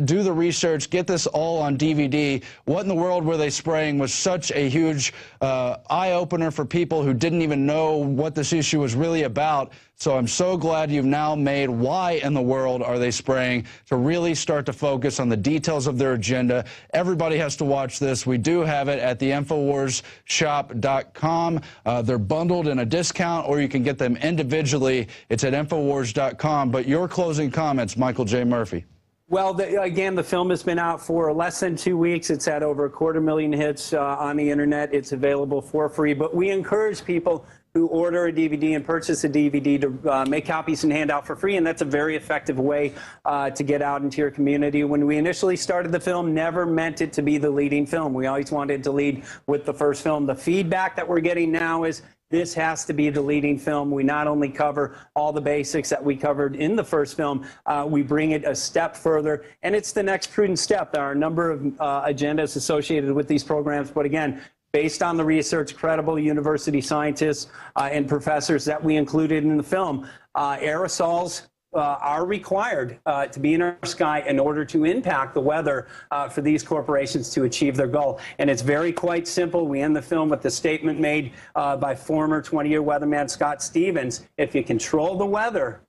do the research, get this all on DVD. What in the world were they spraying was such a huge eye-opener for people who didn't even know what this issue was really about. So I'm so glad you've now made why in the world are they spraying to really start to focus on the details of their agenda. Everybody has to watch this. We do have it at the InfoWarsShop.com. They're bundled in a discount, or you can get them individually. It's at Infowars.com. But your closing comments, Michael J. Murphy. Well, again, the film has been out for less than 2 weeks. It's had over 250,000 hits on the internet. It's available for free. But we encourage people who order a DVD and purchase a DVD to make copies and hand out for free, and that's a very effective way to get out into your community. When we initially started the film, never meant it to be the leading film. We always wanted to lead with the first film. The feedback that we're getting now is this has to be the leading film. We not only cover all the basics that we covered in the first film, we bring it a step further, and it's the next prudent step. There are a number of agendas associated with these programs, but again, based on the research, credible university scientists and professors that we included in the film, aerosols are required to be in our sky in order to impact the weather for these corporations to achieve their goal. And it's quite simple. We end the film with the statement made by former 20-year weatherman Scott Stevens: if you control the weather,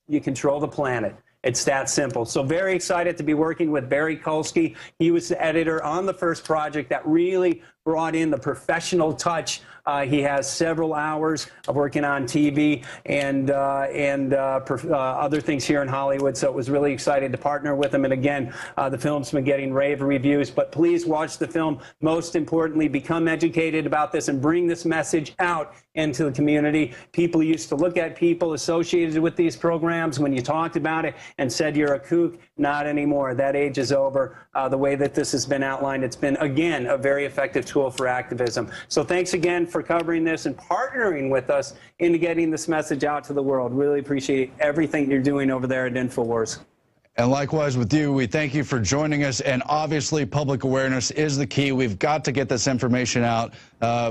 you control the planet. It's that simple. So very excited to be working with Barry Kolsky. He was the editor on the first project that really brought in the professional touch. He has several hours of working on TV and other things here in Hollywood, so it was really exciting to partner with him. And again, the film's been getting rave reviews, but please watch the film. Most importantly, become educated about this and bring this message out into the community. People used to look at people associated with these programs when you talked about it and said you're a kook. Not anymore. That age is over. The way that this has been outlined, it's been, again, a very effective tool for activism. So thanks again for covering this and partnering with us into getting this message out to the world. Really appreciate everything you're doing over there at Infowars. And likewise with you, we thank you for joining us. And obviously, public awareness is the key. We've got to get this information out.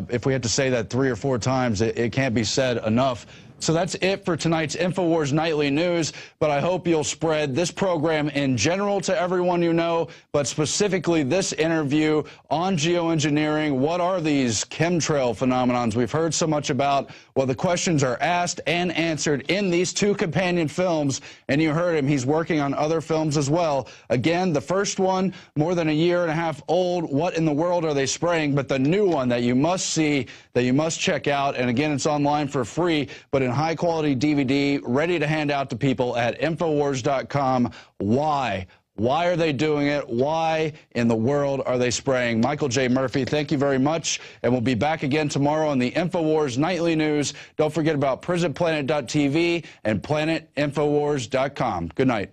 If we have to say that 3 or 4 times, it can't be said enough. So that's it for tonight's Infowars Nightly News, but I hope you'll spread this program in general to everyone you know, but specifically this interview on geoengineering. What are these chemtrail phenomenons we've heard so much about? Well, the questions are asked and answered in these two companion films, and you heard him. He's working on other films as well. Again, the first one, more than a year and a half old. What in the world are they spraying? But the new one that you must see, that you must check out, and again, it's online for free, but in high-quality DVD, ready to hand out to people at Infowars.com. Why? Why are they doing it? Why in the world are they spraying? Michael J. Murphy, thank you very much, and we'll be back again tomorrow on the Infowars Nightly News. Don't forget about PrisonPlanet.tv and PlanetInfowars.com. Good night.